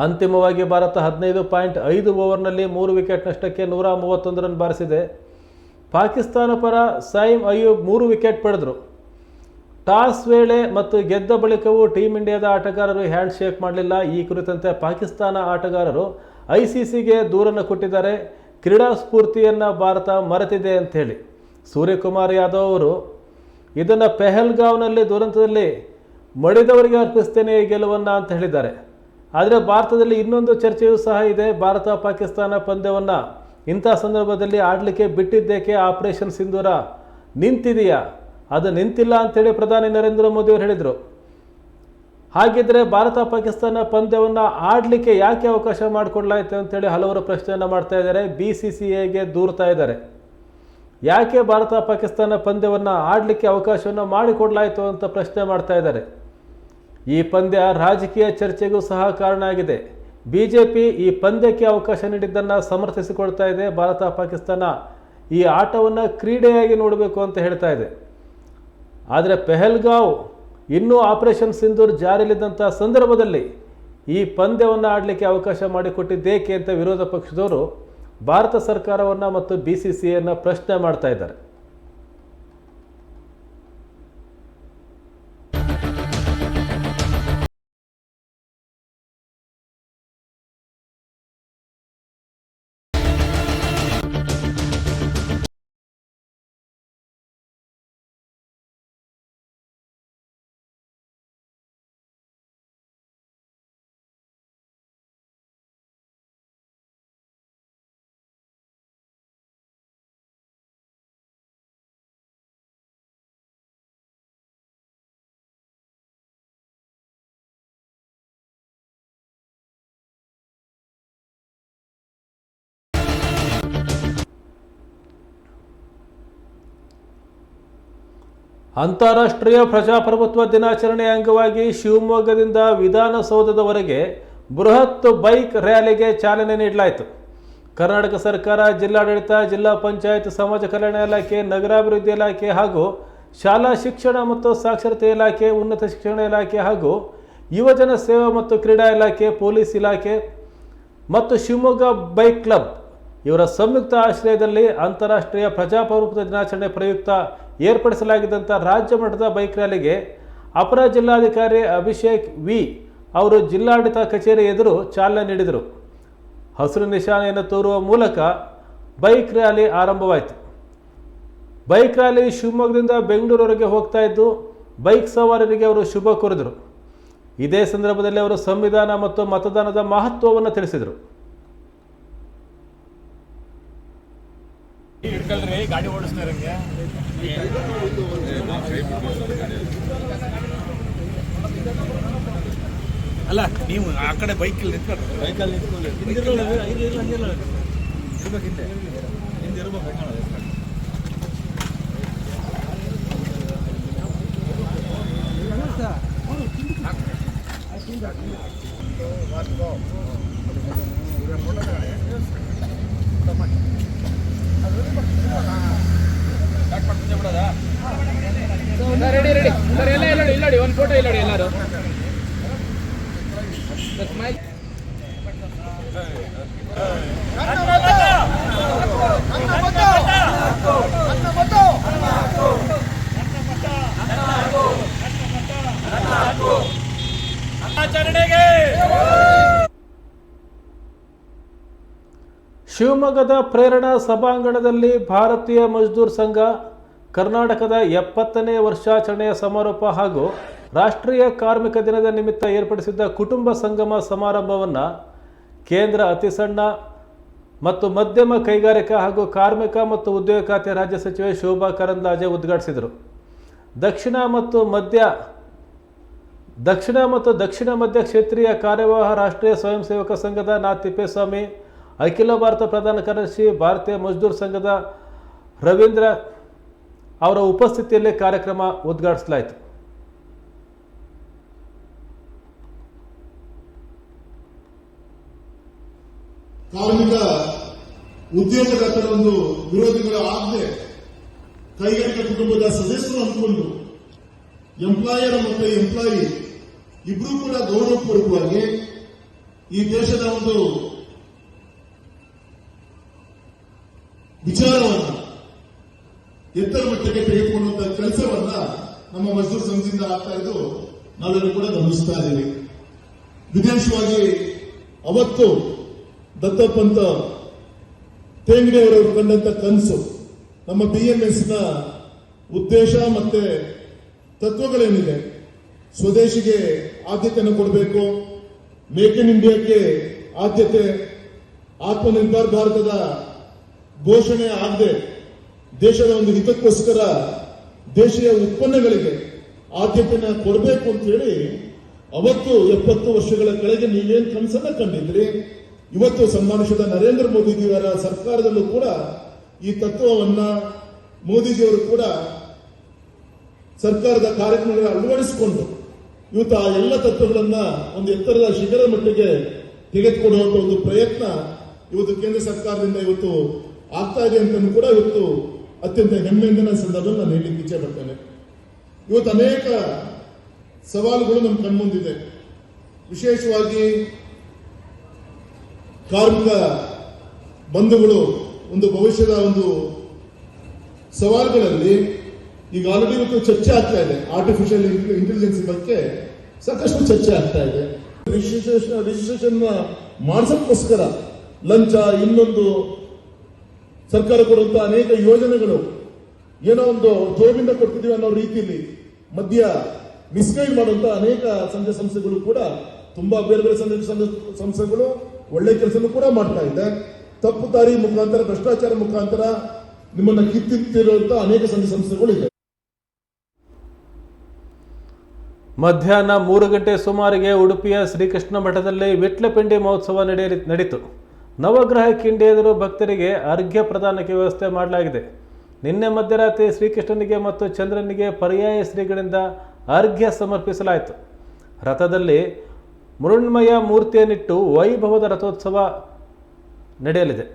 ಅಂತಿಮವಾಗಿ ಭಾರತ 15.5 ಓವರ್ನಲ್ಲಿ 3 ವಿಕೆಟ್ ನಷ್ಟಕ್ಕೆ 131 ರನ್ ಬಾರಿಸಿದೆ. ಪಾಕಿಸ್ತಾನ ಪರ ಸೈಮ್ ಅಯೂಬ್ 3 ವಿಕೆಟ್ ಪಡೆದರು. ಟಾಸ್ ವೇಳೆ ಮತ್ತು ಗೆದ್ದ ಬಳಿಕವೂ ಟೀಂ ಇಂಡಿಯಾದ ಆಟಗಾರರು ಹ್ಯಾಂಡ್ ಶೇಕ್ ಮಾಡಲಿಲ್ಲ. ಈ ಕುರಿತಂತೆ ಪಾಕಿಸ್ತಾನ ಆಟಗಾರರು ICCಗೆ ದೂರನ್ನು ಕೊಟ್ಟಿದ್ದಾರೆ. ಕ್ರೀಡಾ ಸ್ಫೂರ್ತಿಯನ್ನು ಭಾರತ ಮರೆತಿದೆ ಅಂಥೇಳಿ. ಸೂರ್ಯಕುಮಾರ್ ಯಾದವ್ ಅವರು ಇದನ್ನು ಪೆಹಲ್ಗಾವ್ನಲ್ಲಿ ದುರಂತದಲ್ಲಿ ಮಡಿದವರಿಗೆ ಅರ್ಪಿಸ್ತೇನೆ ಈ ಗೆಲುವನ್ನು ಅಂತ ಹೇಳಿದ್ದಾರೆ. ಆದರೆ ಭಾರತದಲ್ಲಿ ಇನ್ನೊಂದು ಚರ್ಚೆಯೂ ಸಹ ಇದೆ. ಭಾರತ ಪಾಕಿಸ್ತಾನ ಪಂದ್ಯವನ್ನು ಇಂಥ ಸಂದರ್ಭದಲ್ಲಿ ಆಡಲಿಕ್ಕೆ ಬಿಟ್ಟಿದ್ದೇಕೆ? ಆಪರೇಷನ್ ಸಿಂಧೂರ ನಿಂತಿದೆಯಾ? ಅದು ನಿಂತಿಲ್ಲ ಅಂಥೇಳಿ ಪ್ರಧಾನಿ ನರೇಂದ್ರ ಮೋದಿ ಅವರು ಹೇಳಿದರು. ಹಾಗಿದ್ರೆ ಭಾರತ ಪಾಕಿಸ್ತಾನ ಪಂದ್ಯವನ್ನು ಆಡಲಿಕ್ಕೆ ಯಾಕೆ ಅವಕಾಶ ಮಾಡಿಕೊಡ್ಲಾಯಿತು ಅಂತೇಳಿ ಹಲವರು ಪ್ರಶ್ನೆಯನ್ನು ಮಾಡ್ತಾ ಇದ್ದಾರೆ. BCCIಗೆ ದೂರ್ತಾ ಇದ್ದಾರೆ. ಯಾಕೆ ಭಾರತ ಪಾಕಿಸ್ತಾನ ಪಂದ್ಯವನ್ನು ಆಡಲಿಕ್ಕೆ ಅವಕಾಶವನ್ನು ಮಾಡಿಕೊಡ್ಲಾಯಿತು ಅಂತ ಪ್ರಶ್ನೆ ಮಾಡ್ತಾ ಇದ್ದಾರೆ. ಈ ಪಂದ್ಯ ರಾಜಕೀಯ ಚರ್ಚೆಗೂ ಸಹ ಕಾರಣ ಆಗಿದೆ. BJP ಈ ಪಂದ್ಯಕ್ಕೆ ಅವಕಾಶ ನೀಡಿದ್ದನ್ನು ಸಮರ್ಥಿಸಿಕೊಳ್ತಾ ಇದೆ. ಭಾರತ ಪಾಕಿಸ್ತಾನ ಈ ಆಟವನ್ನು ಕ್ರೀಡೆಯಾಗಿ ನೋಡಬೇಕು ಅಂತ ಹೇಳ್ತಾ ಇದೆ. ಆದರೆ ಪೆಹಲ್ಗಾವ್ ಇನ್ನೂ ಆಪರೇಷನ್ ಸಿಂಧೂರ್ ಜಾರಿಯಲ್ಲಿದ್ದಂಥ ಸಂದರ್ಭದಲ್ಲಿ ಈ ಪಂದ್ಯವನ್ನು ಆಡಲಿಕ್ಕೆ ಅವಕಾಶ ಮಾಡಿಕೊಟ್ಟಿದ್ದೇಕೆ ಅಂತ ವಿರೋಧ ಪಕ್ಷದವರು ಭಾರತ ಸರ್ಕಾರವನ್ನು ಮತ್ತು BCCIಯನ್ನು ಪ್ರಶ್ನೆ ಮಾಡ್ತಾ ಇದ್ದಾರೆ. ಅಂತಾರಾಷ್ಟ್ರೀಯ ಪ್ರಜಾಪ್ರಭುತ್ವ ದಿನಾಚರಣೆಯ ಅಂಗವಾಗಿ ಶಿವಮೊಗ್ಗದಿಂದ ವಿಧಾನಸೌಧದವರೆಗೆ ಬೃಹತ್ ಬೈಕ್ ರ್ಯಾಲಿಗೆ ಚಾಲನೆ ನೀಡಲಾಯಿತು. ಕರ್ನಾಟಕ ಸರ್ಕಾರ, ಜಿಲ್ಲಾಡಳಿತ, ಜಿಲ್ಲಾ ಪಂಚಾಯತ್, ಸಮಾಜ ಕಲ್ಯಾಣ ಇಲಾಖೆ, ನಗರಾಭಿವೃದ್ಧಿ ಇಲಾಖೆ ಹಾಗೂ ಶಾಲಾ ಶಿಕ್ಷಣ ಮತ್ತು ಸಾಕ್ಷರತೆ ಇಲಾಖೆ, ಉನ್ನತ ಶಿಕ್ಷಣ ಇಲಾಖೆ ಹಾಗೂ ಯುವಜನ ಸೇವಾ ಮತ್ತು ಕ್ರೀಡಾ ಇಲಾಖೆ, ಪೊಲೀಸ್ ಇಲಾಖೆ ಮತ್ತು ಶಿವಮೊಗ್ಗ ಬೈಕ್ ಕ್ಲಬ್ ಇವರ ಸಂಯುಕ್ತ ಆಶ್ರಯದಲ್ಲಿ ಅಂತಾರಾಷ್ಟ್ರೀಯ ಪ್ರಜಾಪ್ರಭುತ್ವ ದಿನಾಚರಣೆ ಪ್ರಯುಕ್ತ ಏರ್ಪಡಿಸಲಾಗಿದ್ದಂಥ ರಾಜ್ಯ ಮಟ್ಟದ ಬೈಕ್ ರ್ಯಾಲಿಗೆ ಅಪರ ಜಿಲ್ಲಾಧಿಕಾರಿ ಅಭಿಷೇಕ್ ವಿ ಅವರು ಜಿಲ್ಲಾಡಳಿತ ಕಚೇರಿ ಎದುರು ಚಾಲನೆ ನೀಡಿದರು. ಹಸಿರು ನಿಶಾನೆಯನ್ನು ತೋರುವ ಮೂಲಕ ಬೈಕ್ ರ್ಯಾಲಿ ಆರಂಭವಾಯಿತು. ಬೈಕ್ ರ್ಯಾಲಿ ಶಿವಮೊಗ್ಗದಿಂದ ಬೆಂಗಳೂರುವರೆಗೆ ಹೋಗ್ತಾ ಇದ್ದು ಬೈಕ್ ಸವಾರರಿಗೆ ಅವರು ಶುಭ ಕೋರಿದರು. ಇದೇ ಸಂದರ್ಭದಲ್ಲಿ ಅವರು ಸಂವಿಧಾನ ಮತ್ತು ಮತದಾನದ ಮಹತ್ವವನ್ನು ತಿಳಿಸಿದರು. ಗಾಡಿ ಓಡಿಸ್ತಾರೆ ಅಲ್ಲ, ನೀವು ಆ ಕಡೆ ಬೈಕಲ್ಲಿ ನಿಂತ್ಕೊಂಡು ಬೈಕಲ್ಲಿ ರೆಡಿ ರೆಡಿ ಸರ್, ಎಲ್ಲ ಇಲ್ಲಡಿ ಒಂದು ಫೋಟೋ ಇಲ್ಲಡಿ ಎಲ್ಲರೂ. ಶಿವಮೊಗ್ಗದ ಪ್ರೇರಣಾ ಸಭಾಂಗಣದಲ್ಲಿ ಭಾರತೀಯ ಮಜ್ದೂರ್ ಸಂಘ ಕರ್ನಾಟಕದ 70ನೇ ವರ್ಷಾಚರಣೆಯ ಸಮಾರೋಪ ಹಾಗೂ ರಾಷ್ಟ್ರೀಯ ಕಾರ್ಮಿಕ ದಿನದ ನಿಮಿತ್ತ ಏರ್ಪಡಿಸಿದ್ದ ಕುಟುಂಬ ಸಂಗಮ ಸಮಾರಂಭವನ್ನು ಕೇಂದ್ರ ಅತಿ ಸಣ್ಣ ಮತ್ತು ಮಧ್ಯಮ ಕೈಗಾರಿಕಾ ಹಾಗೂ ಕಾರ್ಮಿಕ ಮತ್ತು ಉದ್ಯೋಗ ಖಾತೆ ರಾಜ್ಯ ಸಚಿವೆ ಶೋಭಾ ಕರಂದ್ಲಾಜೆ ಉದ್ಘಾಟಿಸಿದರು. ದಕ್ಷಿಣ ಮತ್ತು ದಕ್ಷಿಣ ಮಧ್ಯ ಕ್ಷೇತ್ರೀಯ ಕಾರ್ಯವಾಹ ರಾಷ್ಟ್ರೀಯ ಸ್ವಯಂ ಸೇವಕ ಸಂಘದ ನಾ ತಿಪ್ಪೇಸ್ವಾಮಿ, ಅಖಿಲ ಭಾರತ ಪ್ರಧಾನ ಕಾರ್ಯದರ್ಶಿ ಭಾರತೀಯ ಮಜ್ದೂರ್ ಸಂಘದ ರವೀಂದ್ರ ಅವರ ಉಪಸ್ಥಿತಿಯಲ್ಲಿ ಕಾರ್ಯಕ್ರಮ ಉದ್ಘಾಟಿಸಲಾಯಿತು. ಕಾರ್ಮಿಕ ಉದ್ಯೋಗದಾತರ ಒಂದು ವಿರೋಧಿಗಳ ಆಜ್ಞೆ ಕೈಗಾರಿಕಾ ಕುಟುಂಬದ ಸದಸ್ಯರು ಅಂದ್ಕೊಂಡು ಎಂಪ್ಲಾಯರ್ ಮತ್ತು ಎಂಪ್ಲಾಯಿ ಇಬ್ಬರೂ ಕೂಡ ಗೌರವಪೂರ್ವಕವಾಗಿ ಈ ದೇಶದ ಒಂದು ವಿಚಾರವನ್ನ ಎತ್ತರ ಮಟ್ಟಕ್ಕೆ ತೆಗೆದುಕೊಳ್ಳುವಂತಹ ಕೆಲಸವನ್ನ ನಮ್ಮ ಮಜ್ದೂರ್ ಸಂಘದಿಂದ ಆಗ್ತಾ ಇದ್ದು ನಾವೆಲ್ಲರೂ ಕೂಡ ಗಮನಿಸ್ತಾ ಇದ್ದೀವಿ. ವಿಶೇಷವಾಗಿ ಅವತ್ತು ದತ್ತಪಂತ ತೇಂಗಡಿಯವರವರು ಕಂಡಂತ ಕನಸು, ನಮ್ಮ BMS ನ ಉದ್ದೇಶ ಮತ್ತೆ ತತ್ವಗಳೇನಿದೆ, ಸ್ವದೇಶಿಗೆ ಆದ್ಯತೆಯನ್ನು ಕೊಡಬೇಕು, ಮೇಕ್ ಇನ್ ಇಂಡಿಯಾಕ್ಕೆ ಆದ್ಯತೆ, ಆತ್ಮನಿರ್ಭರ್ ಭಾರತದ ಘೋಷಣೆ ಆಗದೆ ದೇಶದ ಒಂದು ಹಿತಕ್ಕೋಸ್ಕರ ದೇಶೀಯ ಉತ್ಪನ್ನಗಳಿಗೆ ಆದ್ಯತೆಯನ್ನು ಕೊಡಬೇಕು ಅಂತ ಹೇಳಿ ಅವತ್ತು 70 ವರ್ಷಗಳ ಕೆಳಗೆ ನೀವೇನ್ ಕನಸನ್ನ ಕಂಡಿದ್ರಿ, ಇವತ್ತು ಸನ್ಮಾನಿಸಿದ ನರೇಂದ್ರ ಮೋದಿಜಿಯವರ ಸರ್ಕಾರದಲ್ಲೂ ಕೂಡ ಈ ತತ್ವವನ್ನ ಮೋದಿಜಿಯವರು ಕೂಡ ಸರ್ಕಾರದ ಕಾರ್ಯಕ್ರಮಗಳ ಅಳವಡಿಸಿಕೊಂಡು ಇವತ್ತು ಆ ಎಲ್ಲ ತತ್ವಗಳನ್ನ ಒಂದು ಎತ್ತರದ ಶಿಖರ ಮಟ್ಟಿಗೆ ತೆಗೆದುಕೊಡುವಂತ ಒಂದು ಪ್ರಯತ್ನ ಇವತ್ತು ಕೇಂದ್ರ ಸರ್ಕಾರದಿಂದ ಇವತ್ತು ಆಗ್ತಾ ಇದೆ ಅಂತ ಕೂಡ ಇವತ್ತು ಅತ್ಯಂತ ಹೆಮ್ಮೆಯಿಂದ ಸಂದರ್ಭದಲ್ಲಿ ನಾನು ಹೇಳಲಿಕ್ಕೆ ಇಚ್ಛೆ ಪಡ್ತೇನೆ. ಇವತ್ತು ಅನೇಕ ಸವಾಲುಗಳು ನಮ್ಮ ಕಣ್ಮುಂದಿದೆ. ವಿಶೇಷವಾಗಿ ಕಾರ್ಮಿಕ ಬಂಧುಗಳು ಒಂದು ಭವಿಷ್ಯದ ಒಂದು ಸವಾಲುಗಳಲ್ಲಿ ಈಗ ಆಲ್ರೆಡಿ ಇವತ್ತು ಚರ್ಚೆ ಆಗ್ತಾ ಇದೆ. ಆರ್ಟಿಫಿಷಿಯಲ್ ಇಂಟೆಲಿಜೆನ್ಸ್ ಬಗ್ಗೆ ಸಾಕಷ್ಟು ಚರ್ಚೆ ಆಗ್ತಾ ಇದೆ. ರಿಜಿಸ್ಟ್ರೇಷನ್ ಮಾಡಿಸೋಕ್ಕೋಸ್ಕರ ಲಂಚ, ಇನ್ನೊಂದು ಸರ್ಕಾರ ಕೊಡುವಂತಹ ಅನೇಕ ಯೋಜನೆಗಳು ಏನೋ ಒಂದು ಜೋಬಿಂದ ಕೊಡ್ತಿದೀವಿ ಅನ್ನೋ ರೀತಿಯಲ್ಲಿ ಮಧ್ಯ ಮಿಸ್ಗೈಡ್ ಮಾಡುವಂತಹ ಅನೇಕ ಸಂಘ ಸಂಸ್ಥೆಗಳು ಕೂಡ ತುಂಬಾ ಬೇರೆ ಬೇರೆ ಸಂಸ್ಥೆಗಳು ಒಳ್ಳೆ ಕೆಲಸನೂ ಕೂಡ ಮಾಡ್ತಾ ಇದೆ. ತಪ್ಪು ದಾರಿ ಮುಖಾಂತರ, ಭ್ರಷ್ಟಾಚಾರ ಮುಖಾಂತರ ನಿಮ್ಮನ್ನ ಕಿತ್ತಿರುವಂತಹ ಅನೇಕ ಸಂಘ ಸಂಸ್ಥೆಗಳು ಇದೆ. ಮಧ್ಯಾಹ್ನ 3 ಗಂಟೆ ಸುಮಾರಿಗೆ ಉಡುಪಿಯ ಶ್ರೀಕೃಷ್ಣ ಮಠದಲ್ಲಿ ವಿಟ್ಲಪಿಂಡಿ ಮಹೋತ್ಸವ ನಡೆಯಿತು. ನವಗ್ರಹ ಕಿಂಡಿ ಎದುರು ಭಕ್ತರಿಗೆ ಅರ್ಘ್ಯ ಪ್ರದಾನಕ್ಕೆ ವ್ಯವಸ್ಥೆ ಮಾಡಲಾಗಿದೆ. ನಿನ್ನೆ ಮಧ್ಯರಾತ್ರಿ ಶ್ರೀಕೃಷ್ಣನಿಗೆ ಮತ್ತು ಚಂದ್ರನಿಗೆ ಪರ್ಯಾಯ ಶ್ರೀಗಳಿಂದ ಅರ್ಘ್ಯ ಸಮರ್ಪಿಸಲಾಯಿತು. ರಥದಲ್ಲಿ ಮೃಣ್ಮಯ ಮೂರ್ತಿಯನ್ನಿಟ್ಟು ವೈಭವದ ರಥೋತ್ಸವ ನಡೆಯಲಿದೆ.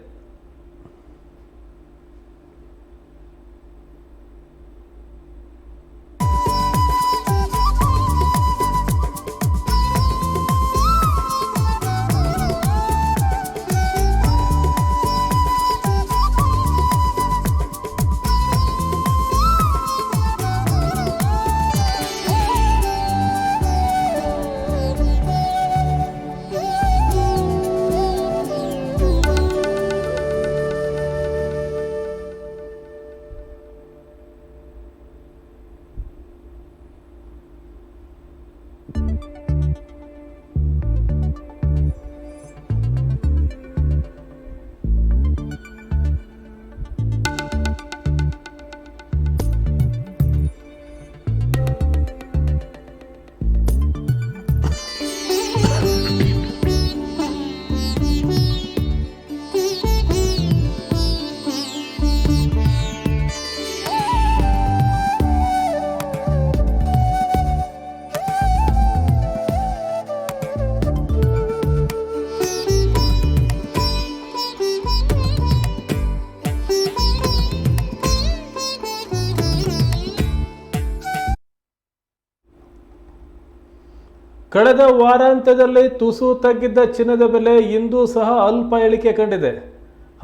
ಕಳೆದ ವಾರಾಂತ್ಯದಲ್ಲಿ ತುಸು ತಗ್ಗಿದ್ದ ಚಿನ್ನದ ಬೆಲೆ ಇಂದು ಸಹ ಅಲ್ಪ ಇಳಿಕೆ ಕಂಡಿದೆ.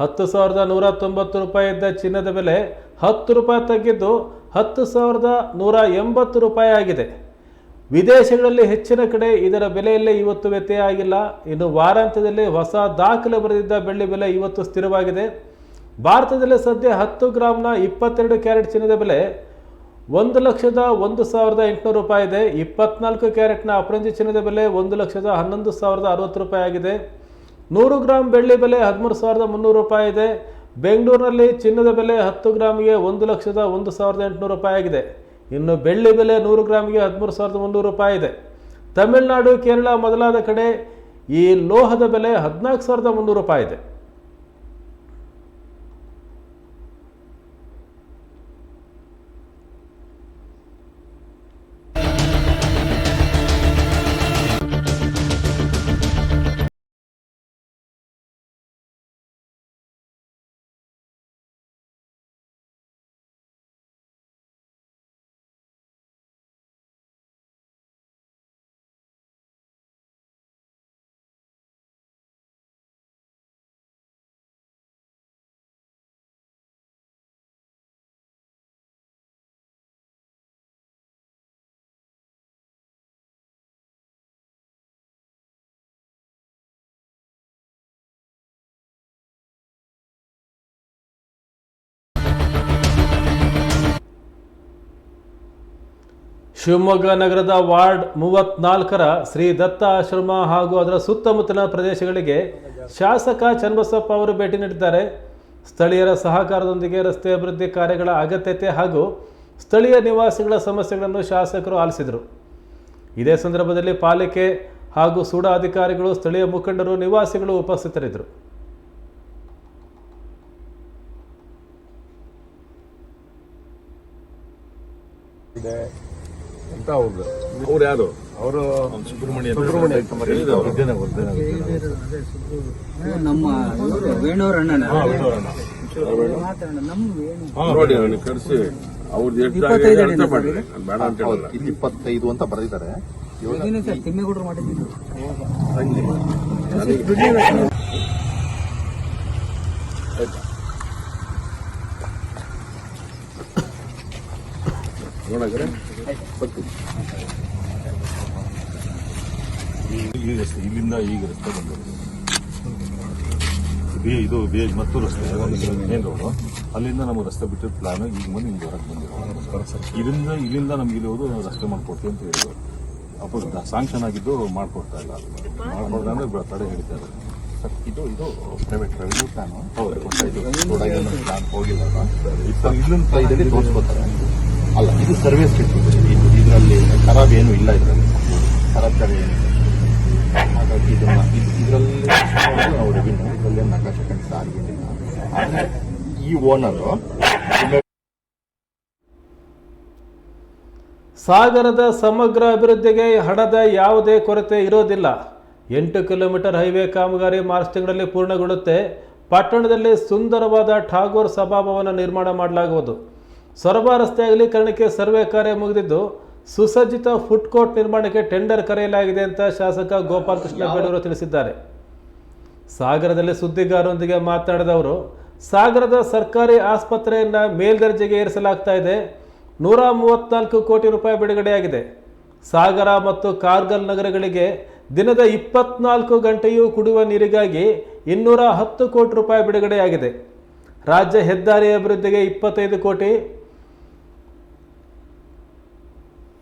10,190 ರೂಪಾಯಿ ಇದ್ದ ಚಿನ್ನದ ಬೆಲೆ 10 ರೂಪಾಯಿ ತಗ್ಗಿದ್ದು 10,180 ರೂಪಾಯಿ ಆಗಿದೆ. ವಿದೇಶಗಳಲ್ಲಿ ಹೆಚ್ಚಿನ ಕಡೆ ಇದರ ಬೆಲೆಯಲ್ಲಿ ಇವತ್ತು ವ್ಯತ್ಯಯ ಆಗಿಲ್ಲ. ಇನ್ನು ವಾರಾಂತ್ಯದಲ್ಲಿ ಹೊಸ ದಾಖಲೆ ಬರೆದಿದ್ದ ಬೆಳ್ಳಿ ಬೆಲೆ ಇವತ್ತು ಸ್ಥಿರವಾಗಿದೆ. ಭಾರತದಲ್ಲಿ ಸದ್ಯ 10 ಗ್ರಾಮ್ನ 22 ಕ್ಯಾರೆಟ್ ಚಿನ್ನದ ಬೆಲೆ 1,01,800 ರೂಪಾಯಿ ಇದೆ. 24 ಕ್ಯಾರೆಟ್ನ ಅಪರಂಜಿ ಚಿನ್ನದ ಬೆಲೆ 1,11,060 ರೂಪಾಯಿ ಆಗಿದೆ. 100 ಗ್ರಾಮ್ ಬೆಳ್ಳಿ ಬೆಲೆ 13,300 ರೂಪಾಯಿ ಇದೆ. ಬೆಂಗಳೂರಿನಲ್ಲಿ ಚಿನ್ನದ ಬೆಲೆ 10 ಗ್ರಾಮಿಗೆ 1,01,800 ರೂಪಾಯಿ ಆಗಿದೆ. ಇನ್ನು ಬೆಳ್ಳಿ ಬೆಲೆ 100 ಗ್ರಾಮಿಗೆ 13,300 ರೂಪಾಯಿ ಇದೆ. ತಮಿಳುನಾಡು, ಕೇರಳ ಮೊದಲಾದ ಕಡೆ ಈ ಲೋಹದ ಬೆಲೆ 14,300 ರೂಪಾಯಿ ಇದೆ. ಶಿವಮೊಗ್ಗ ನಗರದ ವಾರ್ಡ್ 34ರ ಶ್ರೀ ದತ್ತ ಆಶ್ರಮ ಹಾಗೂ ಅದರ ಸುತ್ತಮುತ್ತಲಿನ ಪ್ರದೇಶಗಳಿಗೆ ಶಾಸಕ ಚನ್ನಬಸಪ್ಪ ಅವರು ಭೇಟಿ ನೀಡಿದ್ದಾರೆ. ಸ್ಥಳೀಯರ ಸಹಕಾರದೊಂದಿಗೆ ರಸ್ತೆ ಅಭಿವೃದ್ಧಿ ಕಾರ್ಯಗಳ ಅಗತ್ಯತೆ ಹಾಗೂ ಸ್ಥಳೀಯ ನಿವಾಸಿಗಳ ಸಮಸ್ಯೆಗಳನ್ನು ಶಾಸಕರು ಆಲಿಸಿದರು. ಇದೇ ಸಂದರ್ಭದಲ್ಲಿ ಪಾಲಿಕೆ ಹಾಗೂ ಸೂಡಾ ಅಧಿಕಾರಿಗಳು, ಸ್ಥಳೀಯ ಮುಖಂಡರು, ನಿವಾಸಿಗಳು ಉಪಸ್ಥಿತರಿದ್ದರು. ಅವ್ರು ಯಾರು? ಅವರು ಸುಬ್ರಹ್ಮಣ್ಯ ನಮ್ಮ ವೇಣೂರ ಅಣ್ಣ ನೋಡಿ ಅವನಿಗೆ ಕರೆಸಿ ಅವ್ರದ್ದು ಎಷ್ಟು ಮಾಡಿ ಬೇಡ ಅಂತ ಹೇಳಿದ್ರೆ 25 ಅಂತ ಬರೆದಿದ್ದಾರೆ. ತಿಮ್ಮೇಗೌಡರು ಮಾಡಿದ್ದೀನಿ. ನೋಡಾದ್ರೆ ಈ ರಸ್ತೆ ಇಲ್ಲಿಂದ ಈಗ ರಸ್ತೆ ಬಂದಿದೆ. ಇದು ಬೇಜ್ ಮತ್ತು ರಸ್ತೆ ಮೇನ್ ರೋಡು. ಅಲ್ಲಿಂದ ನಮಗೆ ರಸ್ತೆ ಬಿಟ್ಟಿದ್ದ ಪ್ಲಾನ್ ಈಗ ಬಂದು ಹಿಂಗೆ ಹೊರಗೆ ಬಂದಿರೋ ಇಲ್ಲಿಂದ ನಮ್ಗೆ ಇರೋದು ರಸ್ತೆ ಮಾಡ್ಕೊಡ್ತೀವಿ ಅಂತ ಹೇಳಿದ್ರು. ಅಪ್ಪ ಸ್ಯಾಂಕ್ಷನ್ ಆಗಿದ್ದು ಮಾಡ್ಕೊಡ್ತಾ ಇಲ್ಲ. ಮಾಡ್ಕೊಡ್ತಾ ಅಂದ್ರೆ ತಡೆ ಹಿಡಿತಾರೆ. ಇದು ಪ್ರೈವೇಟ್ ರೆವಿನ್ಯೂ ಪ್ಲಾನ್. ಹೌದು, ಪ್ಲಾನ್ ಹೋಗಿಲ್ಲ. ಇಲ್ಲಿಂದ ತೋರಿಸ್ಕೊತಾರೆ. ಅಲ್ಲ, ಇದು ಸರ್ವಿಸ್ ಸಿಗ್ತದೆ. ಇದರಲ್ಲಿ ಖರಾಬ್ ಏನು ಇಲ್ಲ. ಇದರಲ್ಲಿ ಖರಾಬ್ ಕಡೆ ಏನಿಲ್ಲ. ಹಾಗಾಗಿ ಇದರಲ್ಲಿ ನಾವು ರೆವಿನ್ಯೂ ಇದರಲ್ಲಿ ನಕಾಶೆ ಖಂಡಿತ ಆಗಿಲ್ಲ. ಆದರೆ ಈ ಓನರು ಸಾಗರದ ಸಮಗ್ರ ಅಭಿವೃದ್ಧಿಗೆ ಹಣದ ಯಾವುದೇ ಕೊರತೆ ಇರೋದಿಲ್ಲ. 8 ಕಿಲೋಮೀಟರ್ ಹೈವೇ ಕಾಮಗಾರಿ ಮಾರ್ಚ್ ತಿಂಗಳಲ್ಲಿ ಪೂರ್ಣಗೊಳ್ಳುತ್ತೆ. ಪಟ್ಟಣದಲ್ಲಿ ಸುಂದರವಾದ ಠಾಗೋರ್ ಸಭಾಭವನ ನಿರ್ಮಾಣ ಮಾಡಲಾಗುವುದು. ಸೊರಬ ರಸ್ತೆ ಅಗಲೀಕರಣಕ್ಕೆ ಸರ್ವೆ ಕಾರ್ಯ ಮುಗಿದಿದ್ದು, ಸುಸಜ್ಜಿತ ಫುಡ್ ಕೋರ್ಟ್ ನಿರ್ಮಾಣಕ್ಕೆ ಟೆಂಡರ್ ಕರೆಯಲಾಗಿದೆ ಅಂತ ಶಾಸಕ ಗೋಪಾಲಕೃಷ್ಣ ಬೇಡೂರು ತಿಳಿಸಿದ್ದಾರೆ. ಸಾಗರದಲ್ಲಿ ಸುದ್ದಿಗಾರರೊಂದಿಗೆ ಮಾತನಾಡಿದ ಅವರು, ಸಾಗರದ ಸರ್ಕಾರಿ ಆಸ್ಪತ್ರೆಯನ್ನು ಮೇಲ್ದರ್ಜೆಗೆ ಏರಿಸಲಾಗ್ತಾ ಇದೆ. 134 ಕೋಟಿ ರೂಪಾಯಿ ಬಿಡುಗಡೆಯಾಗಿದೆ. ಸಾಗರ ಮತ್ತು ಕಾರ್ಗಲ್ ನಗರಗಳಿಗೆ ದಿನದ 24 ಗಂಟೆಯೂ ಕುಡಿಯುವ ನೀರಿಗಾಗಿ 210 ಕೋಟಿ ರೂಪಾಯಿ ಬಿಡುಗಡೆಯಾಗಿದೆ. ರಾಜ್ಯ ಹೆದ್ದಾರಿ ಅಭಿವೃದ್ಧಿಗೆ 25 ಕೋಟಿ,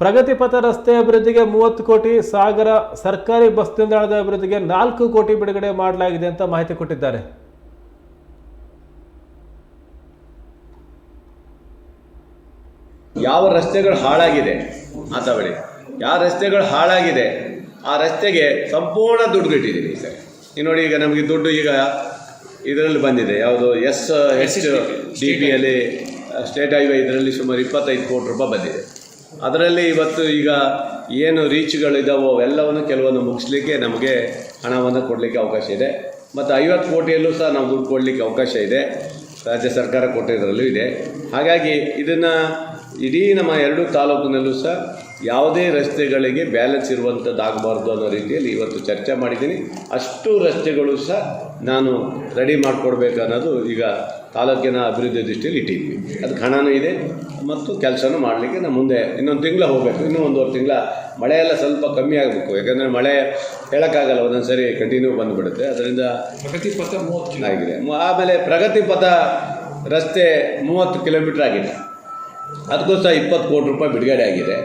ಪ್ರಗತಿಪಥ ರಸ್ತೆ ಅಭಿವೃದ್ಧಿಗೆ 30 ಕೋಟಿ, ಸಾಗರ ಸರ್ಕಾರಿ ಬಸ್ ನಿಲ್ದಾಣದ ಅಭಿವೃದ್ಧಿಗೆ 4 ಕೋಟಿ ಬಿಡುಗಡೆ ಮಾಡಲಾಗಿದೆ ಅಂತ ಮಾಹಿತಿ ಕೊಟ್ಟಿದ್ದಾರೆ. ಯಾವ ರಸ್ತೆಗಳು ಹಾಳಾಗಿದೆ ಮಾತಾಡಿ, ಯಾವ ರಸ್ತೆಗಳು ಹಾಳಾಗಿದೆ ಆ ರಸ್ತೆಗೆ ಸಂಪೂರ್ಣ ದುಡ್ಡು ಕಟ್ಟಿದ್ದೀವಿ ಸರ್. ನೀವು ನೋಡಿ, ಈಗ ನಮಗೆ ದುಡ್ಡು ಈಗ ಇದರಲ್ಲಿ ಬಂದಿದೆ. ಯಾವುದು SHDPಯಲ್ಲಿ ಸ್ಟೇಟ್ ಹೈವೇ ಇದರಲ್ಲಿ ಸುಮಾರು 25 ಕೋಟಿ ರೂಪಾಯಿ ಬಂದಿದೆ. ಅದರಲ್ಲಿ ಇವತ್ತು ಈಗ ಏನು ರೀಚ್ಗಳಿದ್ದಾವೋ ಅವೆಲ್ಲವನ್ನು ಕೆಲವೊಂದು ಮುಗಿಸ್ಲಿಕ್ಕೆ ನಮಗೆ ಹಣವನ್ನು ಕೊಡಲಿಕ್ಕೆ ಅವಕಾಶ ಇದೆ. ಮತ್ತು 50 ಕೋಟಿಯಲ್ಲೂ ಸಹ ನಾವು ದುಡ್ಡು ಕೊಡಲಿಕ್ಕೆ ಅವಕಾಶ ಇದೆ. ರಾಜ್ಯ ಸರ್ಕಾರ ಕೊಟ್ಟಿದ್ದರಲ್ಲೂ ಇದೆ. ಹಾಗಾಗಿ ಇದನ್ನು ಇಡೀ ನಮ್ಮ 2 ತಾಲೂಕಿನಲ್ಲೂ ಸಹ ಯಾವುದೇ ರಸ್ತೆಗಳಿಗೆ ಬ್ಯಾಲೆನ್ಸ್ ಇರುವಂಥದ್ದಾಗಬಾರ್ದು ಅನ್ನೋ ರೀತಿಯಲ್ಲಿ ಇವತ್ತು ಚರ್ಚೆ ಮಾಡಿದ್ದೀನಿ. ಅಷ್ಟು ರಸ್ತೆಗಳು ಸಹ ನಾನು ರೆಡಿ ಮಾಡಿಕೊಡ್ಬೇಕು ಅನ್ನೋದು ಈಗ ತಾಲೂಕಿನ ಅಭಿವೃದ್ಧಿ ದೃಷ್ಟಿಯಲ್ಲಿ ಇಟ್ಟಿದ್ವಿ. ಅದಕ್ಕೆ ಹಣನೂ ಇದೆ ಮತ್ತು ಕೆಲಸನೂ ಮಾಡಲಿಕ್ಕೆ ನಾವು ಮುಂದೆ ಇನ್ನೊಂದು ತಿಂಗಳು ಹೋಗಬೇಕು. ಇನ್ನೂ 1.5 ತಿಂಗಳ ಮಳೆ ಎಲ್ಲ ಸ್ವಲ್ಪ ಕಮ್ಮಿ ಆಗಬೇಕು. ಯಾಕಂದರೆ ಮಳೆ ಹೇಳೋಕ್ಕಾಗಲ್ಲ, ಒಂದೊಂದು ಸರಿ ಕಂಟಿನ್ಯೂ ಬಂದುಬಿಡುತ್ತೆ. ಅದರಿಂದ ಪ್ರಗತಿಪಥ 30 ಆಗಿದೆ. ಆಮೇಲೆ ಪ್ರಗತಿಪಥ ರಸ್ತೆ 30 ಕಿಲೋಮೀಟ್ರ್ ಆಗಿದೆ. ಅದಕ್ಕೂ ಸಹ 20 ಕೋಟಿ ರೂಪಾಯಿ ಬಿಡುಗಡೆ ಆಗಿದೆ.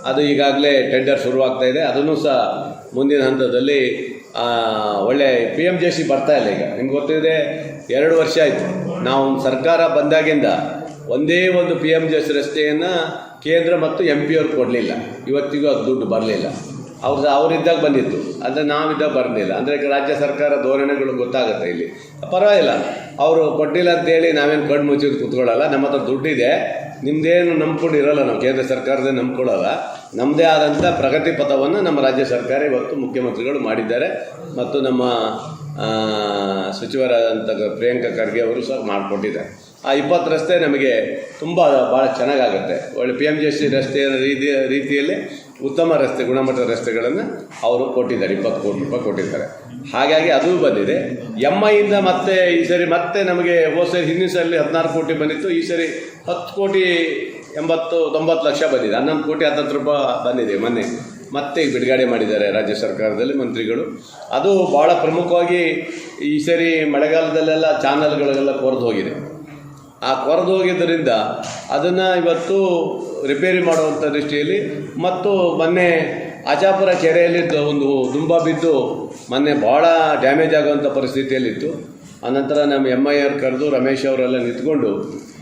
ಅದು ಈಗಾಗಲೇ ಟೆಂಡರ್ ಶುರುವಾಗ್ತಾ ಇದೆ. ಅದನ್ನು ಸಹ ಮುಂದಿನ ಹಂತದಲ್ಲಿ ಒಳ್ಳೆ PMJC ಬರ್ತಾ ಇಲ್ಲ. ಈಗ ನಿಮ್ಗೆ ಗೊತ್ತಿದೆ, 2 ವರ್ಷ ಆಯಿತು ನಾವು ಸರ್ಕಾರ ಬಂದಾಗಿಂದ ಒಂದೇ ಒಂದು PMJC ರಸ್ತೆಯನ್ನು ಕೇಂದ್ರ ಮತ್ತು MP ಅವ್ರು ಕೊಡಲಿಲ್ಲ. ಇವತ್ತಿಗೂ ಅದು ದುಡ್ಡು ಬರಲಿಲ್ಲ. ಅವರಿದ್ದಾಗ ಬಂದಿತ್ತು, ಅಂದರೆ ನಾವಿದ್ದಾಗ ಬರಲಿಲ್ಲ. ಅಂದರೆ ರಾಜ್ಯ ಸರ್ಕಾರ ಧೋರಣೆಗಳು ಗೊತ್ತಾಗುತ್ತೆ. ಇಲ್ಲಿ ಪರವಾಗಿಲ್ಲ, ಅವರು ಕೊಟ್ಟಿಲ್ಲ ಅಂತೇಳಿ ನಾವೇನು ಕಣ್ಣು ಮುಚ್ಚಿದ್ದು ಕೂತ್ಕೊಳ್ಳಲ್ಲ. ನಮ್ಮ ಹತ್ರ ದುಡ್ಡಿದೆ, ನಿಮ್ಮದೇನು ನಂಬ್ಕೊಂಡು ಇರೋಲ್ಲ. ನಾವು ಕೇಂದ್ರ ಸರ್ಕಾರದೇ ನಂಬ್ಕೊಳ್ಳಲ್ಲ. ನಮ್ಮದೇ ಆದಂಥ ಪ್ರಗತಿ ಪಥವನ್ನು ನಮ್ಮ ರಾಜ್ಯ ಸರ್ಕಾರ ಇವತ್ತು ಮುಖ್ಯಮಂತ್ರಿಗಳು ಮಾಡಿದ್ದಾರೆ. ಮತ್ತು ನಮ್ಮ ಸಚಿವರಾದಂಥ ಪ್ರಿಯಾಂಕ ಖರ್ಗೆ ಅವರು ಸಹ ಮಾಡಿಕೊಟ್ಟಿದ್ದಾರೆ. ಆ 20 ರಸ್ತೆ ನಮಗೆ ತುಂಬ ಭಾಳ ಚೆನ್ನಾಗಾಗುತ್ತೆ. ಒಳ್ಳೆ PMJC ರಸ್ತೆಯ ರೀತಿಯಲ್ಲಿ ಉತ್ತಮ ರಸ್ತೆ, ಗುಣಮಟ್ಟದ ರಸ್ತೆಗಳನ್ನು ಅವರು ಕೊಟ್ಟಿದ್ದಾರೆ. 20 ಕೋಟಿ ರೂಪಾಯಿ ಕೊಟ್ಟಿದ್ದಾರೆ. ಹಾಗಾಗಿ ಅದು ಬಂದಿದೆ. MIಯಿಂದ ಮತ್ತೆ ಈ ಸರಿ ಮತ್ತೆ ನಮಗೆ ಸರಿ ಹಿಂದಿನ ಸಲ 16 ಕೋಟಿ ಬಂದಿತ್ತು. ಈ ಸರಿ 10 ಕೋಟಿ 80-90 ಲಕ್ಷ ಬಂದಿದೆ. 11 ಕೋಟಿ 10 ರೂಪಾಯಿ ಬಂದಿದೆ. ಮೊನ್ನೆ ಮತ್ತೆ ಬಿಡುಗಡೆ ಮಾಡಿದ್ದಾರೆ ರಾಜ್ಯ ಸರ್ಕಾರದಲ್ಲಿ ಮಂತ್ರಿಗಳು. ಅದು ಭಾಳ ಪ್ರಮುಖವಾಗಿ ಈ ಸರಿ ಮಳೆಗಾಲದಲ್ಲೆಲ್ಲ ಚಾನಲ್ಗಳೆಲ್ಲ ಕೊರೆದು ಹೋಗಿದೆ. ಆ ಕೊರೆದು ಹೋಗಿದ್ದರಿಂದ ಅದನ್ನು ಇವತ್ತು ರಿಪೇರಿ ಮಾಡುವಂಥ ದೃಷ್ಟಿಯಲ್ಲಿ, ಮತ್ತು ಮೊನ್ನೆ ಆಚಾಪುರ ಕೆರೆಯಲ್ಲಿದ್ದು ಒಂದು ದುಂಬ ಬಿದ್ದು ಮೊನ್ನೆ ಭಾಳ ಡ್ಯಾಮೇಜ್ ಆಗುವಂಥ ಪರಿಸ್ಥಿತಿಯಲ್ಲಿತ್ತು. ಆನಂತರ ನಮ್ಮ MI ಅವ್ರು ಕರೆದು ರಮೇಶ್ ಅವರೆಲ್ಲ ನಿಂತ್ಕೊಂಡು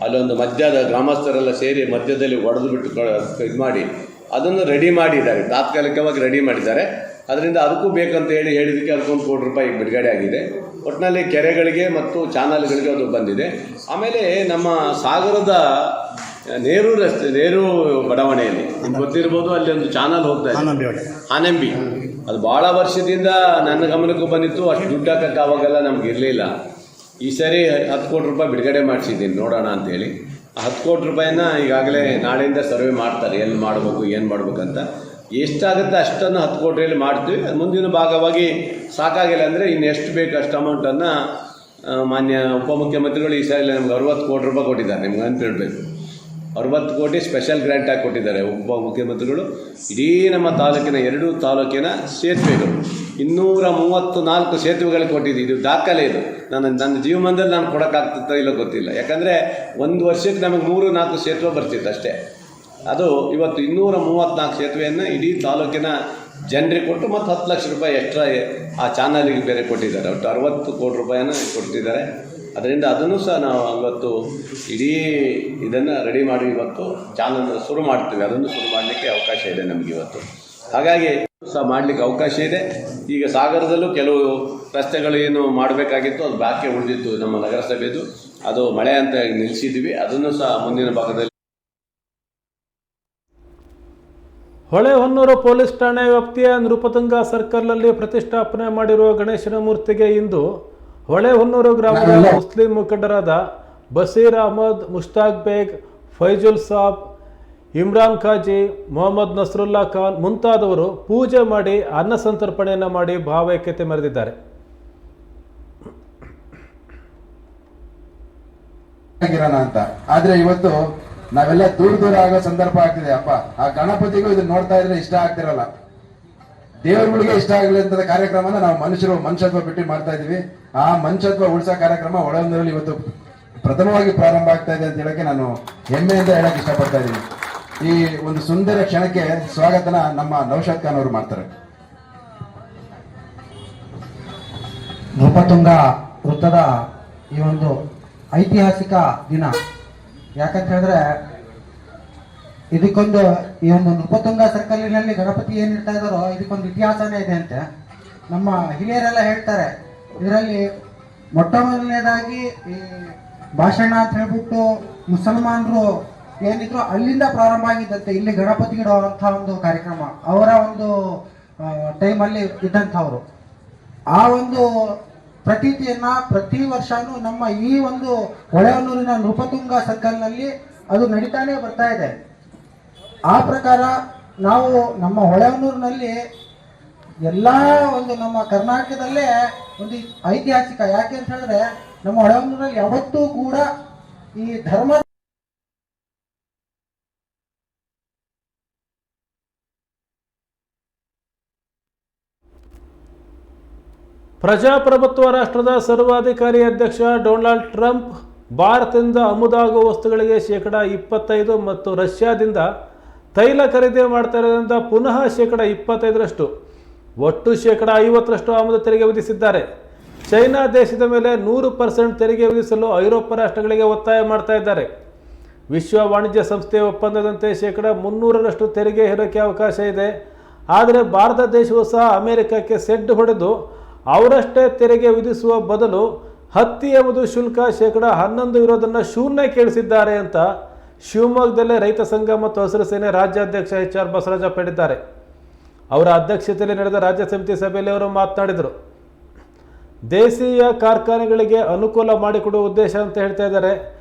ಅಲ್ಲೊಂದು ಮಧ್ಯದ ಗ್ರಾಮಸ್ಥರೆಲ್ಲ ಸೇರಿ ಮಧ್ಯದಲ್ಲಿ ಒಡೆದು ಬಿಟ್ಟು ಇದು ಮಾಡಿ ಅದನ್ನು ರೆಡಿ ಮಾಡಿದ್ದಾರೆ, ತಾತ್ಕಾಲಿಕವಾಗಿ ರೆಡಿ ಮಾಡಿದ್ದಾರೆ. ಅದರಿಂದ ಅದಕ್ಕೂ ಬೇಕಂತ ಹೇಳಿದ್ದಕ್ಕೆ ಅದಕ್ಕೆ ₹1 ಕೋಟಿ ಬಿಡುಗಡೆ ಆಗಿದೆ. ಒಟ್ಟಿನಲ್ಲಿ ಕೆರೆಗಳಿಗೆ ಮತ್ತು ಚಾನಲ್ಗಳಿಗೆ ಅದು ಬಂದಿದೆ. ಆಮೇಲೆ ನಮ್ಮ ಸಾಗರದ ನೆಹರು ರಸ್ತೆ, ನೆಹರು ಬಡಾವಣೆಯಲ್ಲಿ ನಿಮ್ಗೆ ಗೊತ್ತಿರ್ಬೋದು, ಅಲ್ಲಿ ಒಂದು ಚಾನಲ್ ಹೋಗ್ತಾ ಇದೆ, ಆನಂಬಿ. ಅದು ಭಾಳ ವರ್ಷದಿಂದ ನನ್ನ ಗಮನಕ್ಕೂ ಬಂದಿತ್ತು. ಅಷ್ಟು ದುಡ್ಡು ಹಾಕಕ್ಕೆ ಆವಾಗೆಲ್ಲ ನಮ್ಗೆ ಇರಲಿಲ್ಲ. ಈ ಸರಿ ₹10 ಕೋಟಿ ಬಿಡುಗಡೆ ಮಾಡಿಸಿದ್ದೀನಿ, ನೋಡೋಣ ಅಂತೇಳಿ. ಆ ₹10 ಕೋಟಿನ ಈಗಾಗಲೇ ನಾಳೆಯಿಂದ ಸರ್ವೆ ಮಾಡ್ತಾರೆ, ಎಲ್ಲಿ ಮಾಡಬೇಕು ಏನು ಮಾಡ್ಬೇಕಂತ. ಎಷ್ಟಾಗುತ್ತೆ ಅಷ್ಟನ್ನು 10 ಕೋಟಿಯಲ್ಲಿ ಮಾಡ್ತೀವಿ. ಮುಂದಿನ ಭಾಗವಾಗಿ ಸಾಕಾಗಿಲ್ಲ ಅಂದರೆ ಇನ್ನು ಎಷ್ಟು ಬೇಕು ಅಷ್ಟು ಅಮೌಂಟನ್ನು ಮಾನ್ಯ ಉಪಮುಖ್ಯಮಂತ್ರಿಗಳು ಈ ಸಾರಿ ನಮ್ಗೆ ₹60 ಕೋಟಿ ಕೊಟ್ಟಿದ್ದಾರೆ. ನಿಮ್ಗೆ ಅಂತ ಹೇಳಬೇಕು, 60 ಕೋಟಿ ಸ್ಪೆಷಲ್ ಗ್ರ್ಯಾಂಟ್ ಆಗಿ ಕೊಟ್ಟಿದ್ದಾರೆ ಉಪಮುಖ್ಯಮಂತ್ರಿಗಳು. ಇಡೀ ನಮ್ಮ ತಾಲೂಕಿನ 2 ತಾಲೂಕಿನ ಸೇತುವೆಗಳು 234 ಸೇತುವೆಗಳಿಗೆ ಕೊಟ್ಟಿದ್ದೀವಿ. ಇದು ದಾಖಲೆ. ಇದು ನನ್ನ ಜೀವನದಲ್ಲಿ ನಾನು ಕೊಡೋಕ್ಕಾಗ್ತಿತ್ತೋ ಇಲ್ಲೋ ಗೊತ್ತಿಲ್ಲ. ಯಾಕಂದರೆ ಒಂದು ವರ್ಷಕ್ಕೆ ನಮಗೆ 3-4 ಸೇತುವೆ ಬರ್ತಿತ್ತು ಅಷ್ಟೇ. ಅದು ಇವತ್ತು 234 ಸೇತುವೆಯನ್ನು ಇಡೀ ತಾಲೂಕಿನ ಜನರಿಗೆ ಕೊಟ್ಟು ಮತ್ತು ₹10 ಲಕ್ಷ ಎಕ್ಸ್ಟ್ರಾ ಆ ಚಾನಲಿಗೆ ಬೇರೆ ಕೊಟ್ಟಿದ್ದಾರೆ. ಒಟ್ಟು ₹60 ಕೋಟಿ ಕೊಟ್ಟಿದ್ದಾರೆ. ಅದರಿಂದ ಅದನ್ನು ಸಹ ನಾವು ಇವತ್ತು ಇಡೀ ಇದನ್ನು ರೆಡಿ ಮಾಡಿ ಇವತ್ತು ಚಾನಲ್ ಶುರು ಮಾಡ್ತೀವಿ. ಅದನ್ನು ಶುರು ಮಾಡಲಿಕ್ಕೆ ಅವಕಾಶ ಇದೆ ನಮಗೆ ಇವತ್ತು. ಹಾಗಾಗಿ ಸಹ ಮಾಡಲಿಕ್ಕೆ ಅವಕಾಶ ಇದೆ. ಈಗ ಸಾಗರದಲ್ಲೂ ಕೆಲವು ರಸ್ತೆಗಳು ಏನು ಮಾಡಬೇಕಾಗಿತ್ತು, ಅದು ಬಾಕಿ ಉಳಿದಿತ್ತು ನಮ್ಮ ನಗರಸಭೆದು. ಅದು ಮಳೆ ಅಂತ ನಿಲ್ಲಿಸಿದ್ವಿ. ಅದನ್ನು ಸಹ ಮುಂದಿನ ಭಾಗದಲ್ಲಿ. ಹೊಳೆಹೊನ್ನೂರು ಪೊಲೀಸ್ ಠಾಣೆ ವ್ಯಾಪ್ತಿಯ ನೃಪತುಂಗ ಸರ್ಕಲ್ನಲ್ಲಿ ಪ್ರತಿಷ್ಠಾಪನೆ ಮಾಡಿರುವ ಗಣೇಶನ ಮೂರ್ತಿಗೆ ಇಂದು ಹೊಳೆಹೊನ್ನೂರು ಗ್ರಾಮದ ಮುಸ್ಲಿಂ ಮುಖಂಡರಾದ ಬಸೀರ್ ಅಹಮದ್, ಮುಷ್ತಾಕ್ ಬೇಗ್, ಫೈಜುಲ್ ಸಾಬ್, ಇಮ್ರಾನ್ ಖಾಜಿ, ಮೊಹಮ್ಮದ್ ನಸ್ರುಲ್ಲಾ ಖಾನ್ ಮುಂತಾದವರು ಪೂಜೆ ಮಾಡಿ ಅನ್ನ ಸಂತರ್ಪಣೆಯನ್ನು ಮಾಡಿ ಭಾವೈಕ್ಯತೆ ಮೆರೆದಿದ್ದಾರೆ. ಅಂತ ಆದ್ರೆ ಇವತ್ತು ನಾವೆಲ್ಲ ದೂರ ಆಗೋ ಸಂದರ್ಭ ಆಗ್ತಿದೆ. ಅಪ್ಪ ಆ ಗಣಪತಿಗೂ ಇದನ್ನ ನೋಡ್ತಾ ಇದ್ರೆ ಇಷ್ಟ ಆಗ್ತಿರಲ್ಲ. ದೇವರುಗಳಿಗೆ ಇಷ್ಟ ಆಗಲಿ ಅಂತ ಕಾರ್ಯಕ್ರಮನ ನಾವು ಮನುಷ್ಯತ್ವ ಬಿಟ್ಟು ಮಾಡ್ತಾ ಇದೀವಿ. ಆ ಮನುಷ್ಯತ್ವ ಉಳಿಸೋ ಕಾರ್ಯಕ್ರಮ ಹೊಳೆಹೊನ್ನೂರಲ್ಲಿ ಇವತ್ತು ಪ್ರಥಮವಾಗಿ ಪ್ರಾರಂಭ ಆಗ್ತಾ ಇದೆ ಅಂತ ಹೇಳಕ್ಕೆ ನಾನು ಹೆಮ್ಮೆಯಿಂದ ಹೇಳಕ್ ಇಷ್ಟಪಡ್ತಾ ಇದ್ದೀನಿ. ಈ ಒಂದು ಸುಂದರ ಕ್ಷಣಕ್ಕೆ ಸ್ವಾಗತನ ನಮ್ಮ ನೌಶಾದ್ ಖಾನ್ ಅವರು ಮಾಡ್ತಾರೆ. ನೃಪತುಂಗ ವೃತ್ತದ ಈ ಒಂದು ಐತಿಹಾಸಿಕ ದಿನ, ಯಾಕಂತ ಹೇಳಿದ್ರೆ ಇದಕ್ಕೊಂದು ಈ ಒಂದು ನೃಪತುಂಗ ಸರ್ಕಲಿನಲ್ಲಿ ಗಣಪತಿ ಏನಿರ್ತಾ ಇದ್ದಾರೋ ಇದಕ್ಕೊಂದು ಇತಿಹಾಸನೇ ಇದೆ ಅಂತೆ. ನಮ್ಮ ಹಿರಿಯರೆಲ್ಲ ಹೇಳ್ತಾರೆ, ಇದರಲ್ಲಿ ಮೊಟ್ಟ ಮೊದಲನೇದಾಗಿ ಈ ಭಾಷಣ ಅಂತ ಹೇಳ್ಬಿಟ್ಟು ಮುಸಲ್ಮಾನರು ಏನಿದ್ರು ಅಲ್ಲಿಂದ ಪ್ರಾರಂಭ ಆಗಿದ್ದಂತೆ ಇಲ್ಲಿ ಗಣಪತಿ ಇಡುವಂಥ ಒಂದು ಕಾರ್ಯಕ್ರಮ ಅವರ ಒಂದು ಟೈಮಲ್ಲಿ ಇದ್ದಂಥವ್ರು. ಆ ಒಂದು ಪ್ರತೀತಿಯನ್ನ ಪ್ರತಿ ವರ್ಷನೂ ನಮ್ಮ ಈ ಒಂದು ಹೊಳೆಹೊನ್ನೂರಿನ ನೃಪತುಂಗ ಸರ್ಕಲ್ನಲ್ಲಿ ಅದು ನಡೀತಾನೆ ಬರ್ತಾ ಇದೆ. ಆ ಪ್ರಕಾರ ನಾವು ನಮ್ಮ ಹೊಳೆಹೊನ್ನೂರಿನಲ್ಲಿ ಎಲ್ಲ ಒಂದು ನಮ್ಮ ಕರ್ನಾಟಕದಲ್ಲೇ ಒಂದು ಐತಿಹಾಸಿಕ, ಯಾಕೆ ಅಂತ ಹೇಳಿದ್ರೆ ನಮ್ಮ ಹೊಳೆಹೊನ್ನೂರಲ್ಲಿ ಯಾವತ್ತೂ ಕೂಡ ಈ ಧರ್ಮ ಪ್ರಜಾಪ್ರಭುತ್ವ ರಾಷ್ಟ್ರದ ಸರ್ವಾಧಿಕಾರಿ ಅಧ್ಯಕ್ಷ ಡೊನಾಲ್ಡ್ ಟ್ರಂಪ್ ಭಾರತದಿಂದ ಆಮದಾಗುವ ವಸ್ತುಗಳಿಗೆ ಶೇಕಡ 25 ಮತ್ತು ರಷ್ಯಾದಿಂದ ತೈಲ ಖರೀದಿ ಮಾಡ್ತಾ ಇರೋದ್ರಿಂದ ಪುನಃ ಶೇಕಡ 25ರಷ್ಟು ಒಟ್ಟು ಶೇಕಡ 50ರಷ್ಟು ಆಮದು ತೆರಿಗೆ ವಿಧಿಸಿದ್ದಾರೆ. ಚೈನಾ ದೇಶದ ಮೇಲೆ 100% ತೆರಿಗೆ ವಿಧಿಸಲು ಐರೋಪ್ಯ ರಾಷ್ಟ್ರಗಳಿಗೆ ಒತ್ತಾಯ ಮಾಡ್ತಾ ಇದ್ದಾರೆ. ವಿಶ್ವ ವಾಣಿಜ್ಯ ಸಂಸ್ಥೆಯ ಒಪ್ಪಂದದಂತೆ ಶೇಕಡ 300ರಷ್ಟು ತೆರಿಗೆ ಹೇರೋಕೆ ಅವಕಾಶ ಇದೆ. ಆದರೆ ಭಾರತ ದೇಶವು ಸಹ ಅಮೆರಿಕಕ್ಕೆ ಸೆಡ್ಡು ಹೊಡೆದು ಅವರಷ್ಟೇ ತೆರಿಗೆ ವಿಧಿಸುವ ಬದಲು ಹತ್ತಿ ಎಂಬುದು ಶುಲ್ಕ ಶೇಕಡ 11 ಇರೋದನ್ನು ಶೂನ್ಯಕ್ಕೆ ಇಳಿಸಿದ್ದಾರೆ ಅಂತ ಶಿವಮೊಗ್ಗದಲ್ಲೇ ರೈತ ಸಂಘ ಮತ್ತು ಹಸಿರು ಸೇನೆ ರಾಜ್ಯಾಧ್ಯಕ್ಷ HR ಬಸವರಾಜಪ್ಪ ಹೇಳಿದ್ದಾರೆ. ಅವರ ಅಧ್ಯಕ್ಷತೆಯಲ್ಲಿ ನಡೆದ ರಾಜ್ಯ ಸಮಿತಿ ಸಭೆಯಲ್ಲಿ ಅವರು ಮಾತನಾಡಿದರು. ದೇಶೀಯ ಕಾರ್ಖಾನೆಗಳಿಗೆ ಅನುಕೂಲ ಮಾಡಿಕೊಡುವ ಉದ್ದೇಶ ಅಂತ ಹೇಳ್ತಾ ಇದ್ದಾರೆ.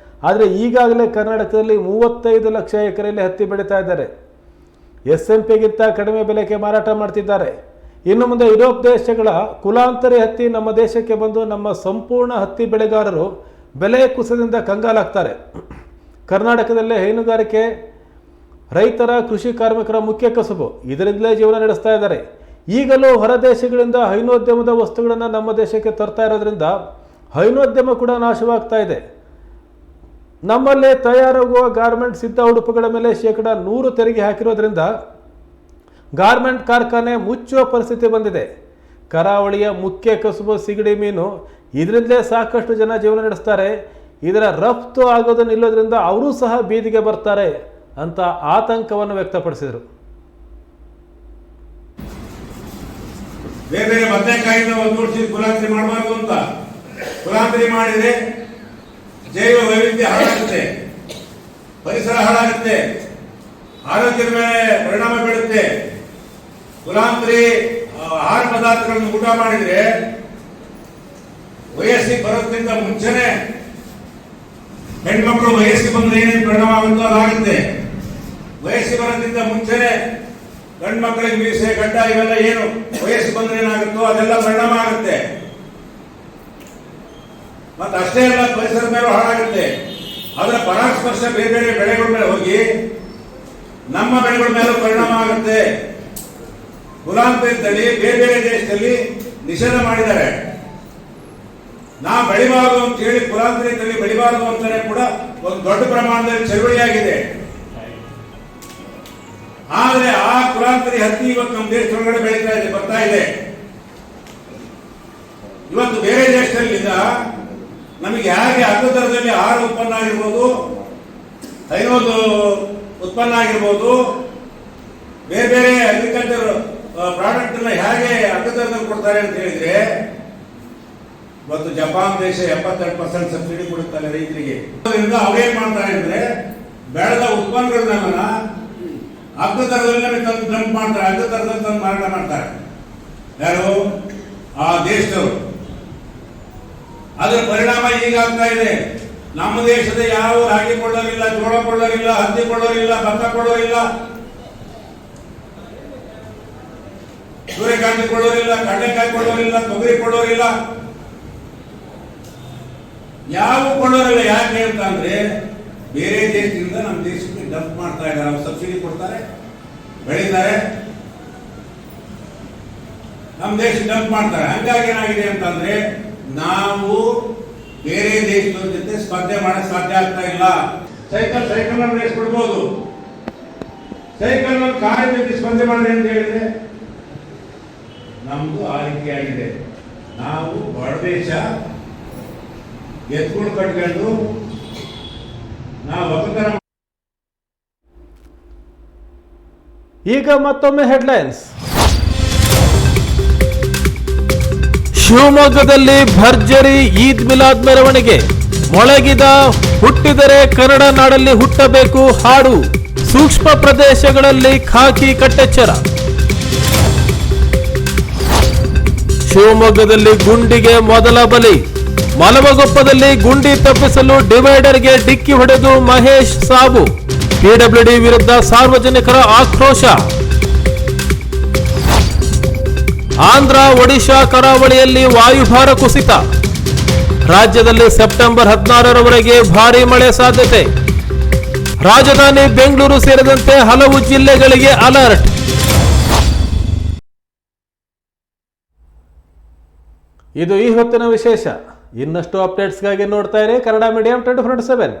ಆದರೆ ಈಗಾಗಲೇ ಕರ್ನಾಟಕದಲ್ಲಿ 35 ಲಕ್ಷ ಎಕರೆಯಲ್ಲಿ ಹತ್ತಿ ಬೆಳೀತಾ ಇದ್ದಾರೆ. SMP-ಗಿಂತ ಕಡಿಮೆ ಬೆಲೆಗೆ ಮಾರಾಟ ಮಾಡ್ತಿದ್ದಾರೆ. ಇನ್ನು ಮುಂದೆ ಯುರೋಪ್ ದೇಶಗಳ ಕುಲಾಂತರಿ ಹತ್ತಿ ನಮ್ಮ ದೇಶಕ್ಕೆ ಬಂದು ನಮ್ಮ ಸಂಪೂರ್ಣ ಹತ್ತಿ ಬೆಳೆಗಾರರು ಬೆಲೆ ಕುಸಿತದಿಂದ ಕಂಗಾಲಾಗ್ತಾರೆ. ಕರ್ನಾಟಕದಲ್ಲೇ ಹೈನುಗಾರಿಕೆ ರೈತರ ಕೃಷಿ ಕಾರ್ಮಿಕರ ಮುಖ್ಯ ಕಸುಬು. ಇದರಿಂದಲೇ ಜೀವನ ನಡೆಸ್ತಾ ಇದ್ದಾರೆ. ಈಗಲೂ ಹೊರ ದೇಶಗಳಿಂದ ಹೈನೋದ್ಯಮದ ವಸ್ತುಗಳನ್ನು ನಮ್ಮ ದೇಶಕ್ಕೆ ತರ್ತಾ ಇರೋದ್ರಿಂದ ಹೈನೋದ್ಯಮ ಕೂಡ ನಾಶವಾಗ್ತಾ ಇದೆ. ನಮ್ಮಲ್ಲೇ ತಯಾರಾಗುವ ಗಾರ್ಮೆಂಟ್ ಸಿದ್ಧ ಉಡುಪುಗಳ ಮೇಲೆ ಶೇಕಡ 100 ತೆರಿಗೆ ಹಾಕಿರೋದ್ರಿಂದ ಗಾರ್ಮೆಂಟ್ ಕಾರ್ಖಾನೆ ಮುಚ್ಚುವ ಪರಿಸ್ಥಿತಿ ಬಂದಿದೆ. ಕರಾವಳಿಯ ಮುಖ್ಯ ಕಸುಬು ಸಿಗಡಿ ಮೀನು. ಇದರಿಂದಲೇ ಸಾಕಷ್ಟು ಜನ ಜೀವನ ನಡೆಸ್ತಾರೆ. ಇದರ ರಫ್ತು ಆಗೋದು ನಿಲ್ಲೋದ್ರಿಂದ ಅವರೂ ಸಹ ಬೀದಿಗೆ ಬರ್ತಾರೆ ಅಂತ ಆತಂಕವನ್ನು ವ್ಯಕ್ತಪಡಿಸಿದರು. ಬೇರೆ ಬೇರೆ ಬದನೆಕಾಯಿನ ಒಂದು ವರ್ಷದ ಕುಲಾಂತರಿ ಮಾಡಬಾರ್ದು ಅಂತ. ಕುಲಾಂತರಿ ಮಾಡಿದ್ರೆ ಜೈವ ವೈವಿಧ್ಯ ಹಾಳಾಗುತ್ತೆ, ಪರಿಸರ ಹಾಳಾಗುತ್ತೆ, ಆರೋಗ್ಯದ ಮೇಲೆ ಪರಿಣಾಮ ಬೀಳುತ್ತೆ. ಕುಲಾಂತರಿ ಆಹಾರ ಪದಾರ್ಥಗಳನ್ನು ಊಟ ಮಾಡಿದ್ರೆ ವಯಸ್ಸಿಗೆ ಬರೋದ್ರಿಂದ ಮುಂಚೆನೆ ಹೆಣ್ಮಕ್ಳು ವಯಸ್ಸಿಗೆ ಬಂದ್ರೆ ಏನೇನು ಪರಿಣಾಮ ಆಗುತ್ತೋ ಅದಾಗುತ್ತೆ. ವಯಸ್ಸಿಗೆ ಬರೋದ್ರಿಂದ ಮುಂಚೆನೆ ಗಂಡು ಮಕ್ಕಳಿಗೆ ಮೀಸೆ ಗಡ್ಡ ಇವೆಲ್ಲ ಏನು ವಯಸ್ಸು ಬಂದ್ರೆ ಏನಾಗುತ್ತೋ ಅದೆಲ್ಲ ಪರಿಣಾಮ ಆಗುತ್ತೆ. ಮತ್ತೆ ಅಷ್ಟೇ ಅಲ್ಲ, ಪರಿಸರ ಮೇಲೂ ಹಾಳಾಗುತ್ತೆ. ಅದರ ಪರಾಸ್ಪರ್ಶ ಬೇರೆ ಬೇರೆ ಬೆಳೆಗಳ ಮೇಲೆ ಹೋಗಿ ನಮ್ಮ ಬೆಳೆಗಳ ಮೇಲೂ ಪರಿಣಾಮ ಆಗುತ್ತೆ. ಕುಲಾಂತರಿ ತಳಿ ಬೇರೆ ಬೇರೆ ದೇಶದಲ್ಲಿ ನಿಷೇಧ ಮಾಡಿದ್ದಾರೆ. ನಾವು ಬೆಳಿಬಾರದು ಅಂತ ಹೇಳಿ ಕುಲಾಂತರಿ ತಳಿ ಬೆಳಿಬಾರದು ಅಂತಾನೆ ಕೂಡ ಒಂದು ದೊಡ್ಡ ಪ್ರಮಾಣದಲ್ಲಿ ಚಳುವಳಿಯಾಗಿದೆ. ಆದ್ರೆ ಆ ಕುಲಾಂತರಿ ಹತ್ತಿ ಇವತ್ತು ನಮ್ಮ ದೇಶದೊಳಗಡೆ ಬೆಳೀತಾ ಇದೆ, ಬರ್ತಾ ಇದೆ. ಇವತ್ತು ಬೇರೆ ದೇಶದಲ್ಲಿಂದ ನಮಗೆ ಹೇಗೆ ಅರ್ಧ ದರದಲ್ಲಿ ಆಹಾರ ಉತ್ಪನ್ನ ಆಗಿರ್ಬೋದು, ಹೈನೋದು ಉತ್ಪನ್ನ ಆಗಿರ್ಬೋದು, ಬೇರೆ ಬೇರೆ ಅಗ್ರಿಕಲ್ಚರ್ ಪ್ರಾಡಕ್ಟ್ ಅನ್ನ ಹೇಗೆ ಅರ್ಧ ದರದಲ್ಲಿ ಕೊಡ್ತಾರೆ ಅಂತ ಹೇಳಿದ್ರೆ, ಇವತ್ತು ಜಪಾನ್ ದೇಶ 72% ಸಬ್ಸಿಡಿ ಕೊಡುತ್ತಾರೆ ರೈತರಿಗೆ. ಅವೇನ್ ಮಾಡ್ತಾರೆ ಅಂದ್ರೆ ಬೆಳೆದ ಉತ್ಪನ್ನಗಳನ್ನ ಅರ್ಧ ದರದಲ್ಲಿ ತಂದು ಡಂಪ್ ಮಾಡ್ತಾರೆ, ಅರ್ಧ ದರದಲ್ಲಿ ತಂದು ಮಾರಾಟ ಮಾಡ್ತಾರೆ. ಯಾರು? ಆ ದೇಶದವರು. ಅದರ ಪರಿಣಾಮ ಈಗಾಗ್ತಾ ಇದೆ. ನಮ್ಮ ದೇಶದ ಯಾವ ರಾಗಿ ಕೊಳ್ಳೋರಿಲ್ಲ, ಜೋಳ ಕೊಳ್ಳೋರಿಲ್ಲ, ಹತ್ತಿ ಕೊಳ್ಳೋರಿಲ್ಲ, ಭತ್ತ ಕೊಳ್ಳೋರಿಲ್ಲ, ಸೂರ್ಯಕಾಂತಿ ಕೊಳ್ಳೋರಿಲ್ಲ, ಕಡಲೆಕಾಯಿ ಕೊಳ್ಳೋರಿಲ್ಲ, ತೊಗರಿ ಕೊಳ್ಳೋರಿಲ್ಲ, ಯಾವ ಕೊಳ್ಳೋರಿಲ್ಲ. ಯಾಕೆ ಅಂತ ಅಂದ್ರೆ ಬೇರೆ ದೇಶದಿಂದ ನಮ್ಮ ದೇಶಕ್ಕೆ ಡಂಪ್ ಮಾಡ್ತಾ ಇದ್ದಾರೆ. ಅವ್ರು ಸಬ್ಸಿಡಿ ಕೊಡ್ತಾರೆ, ಬೆಳೀತಾರೆ, ನಮ್ಮ ದೇಶ ಡಂಪ್ ಮಾಡ್ತಾರೆ. ಹಂಗಾಗಿ ಏನಾಗಿದೆ ಅಂತಂದ್ರೆ ನಾವು ಬೇರೆ ದೇಶದ ಜೊತೆ ಸ್ಪರ್ಧೆ ಮಾಡಕ್ ಸಾಧ್ಯ ಆಗ್ತಾ ಇಲ್ಲ. ಸೈಕಲ್ ರೇಸ್ ಕೊಡ್ಬೋದು, ಸೈಕಲ್ ಕಾರ್ ಜೊತೆ ಸ್ಪರ್ಧೆ ಮಾಡಿದೆ ಅಂತ ಹೇಳಿದ್ರೆ ನಮ್ದು ಆ ರೀತಿಯಾಗಿದೆ. ನಾವು ಬಡ ದೇಶ, ಎತ್ಕೊಂಡು ಕಟ್ಕೊಂಡು ನಾವು ಒಕ್ಕತರ. ಈಗ ಮತ್ತೊಮ್ಮೆ ಹೆಡ್ಲೈನ್ಸ್. ಶಿವಮೊಗ್ಗದಲ್ಲಿ ಭರ್ಜರಿ ಈದ್ ಮಿಲಾದ್ ಮೆರವಣಿಗೆ. ಮೊಳಗಿದ ಹುಟ್ಟಿದರೆ ಕನ್ನಡ ನಾಡಲ್ಲಿ ಹುಟ್ಟಬೇಕು ಹಾಡು. ಸೂಕ್ಷ್ಮ ಪ್ರದೇಶಗಳಲ್ಲಿ ಖಾಕಿ ಕಟ್ಟೆಚ್ಚರ. ಶಿವಮೊಗ್ಗದಲ್ಲಿ ಗುಂಡಿಗೆ ಮೊದಲ ಬಲಿ. ಮಲವಗೊಪ್ಪದಲ್ಲಿ ಗುಂಡಿ ತಪ್ಪಿಸಲು ಡಿವೈಡರ್ಗೆ ಡಿಕ್ಕಿ ಹೊಡೆದು ಮಹೇಶ್ ಸಾವು. ಪಿಡಬ್ಲ್ಯೂಡಿ ವಿರುದ್ಧ ಸಾರ್ವಜನಿಕರ ಆಕ್ರೋಶ. ಆಂಧ್ರ ಒಡಿಶಾ ಕರಾವಳಿಯಲ್ಲಿ ವಾಯುಭಾರ ಕುಸಿತ. ರಾಜ್ಯದಲ್ಲಿ ಸೆಪ್ಟೆಂಬರ್ 16ರವರೆಗೆ ಭಾರೀ ಮಳೆ ಸಾಧ್ಯತೆ. ರಾಜಧಾನಿ ಬೆಂಗಳೂರು ಸೇರಿದಂತೆ ಹಲವು ಜಿಲ್ಲೆಗಳಿಗೆ ಅಲರ್ಟ್. ಇದು ಈ ಹೊತ್ತಿನ ವಿಶೇಷ. ಇನ್ನಷ್ಟು ಅಪ್ಡೇಟ್ಸ್ಗಾಗಿ ನೋಡ್ತಾ ಇರಿ ಕನ್ನಡ ಮೀಡಿಯಂ 24/7.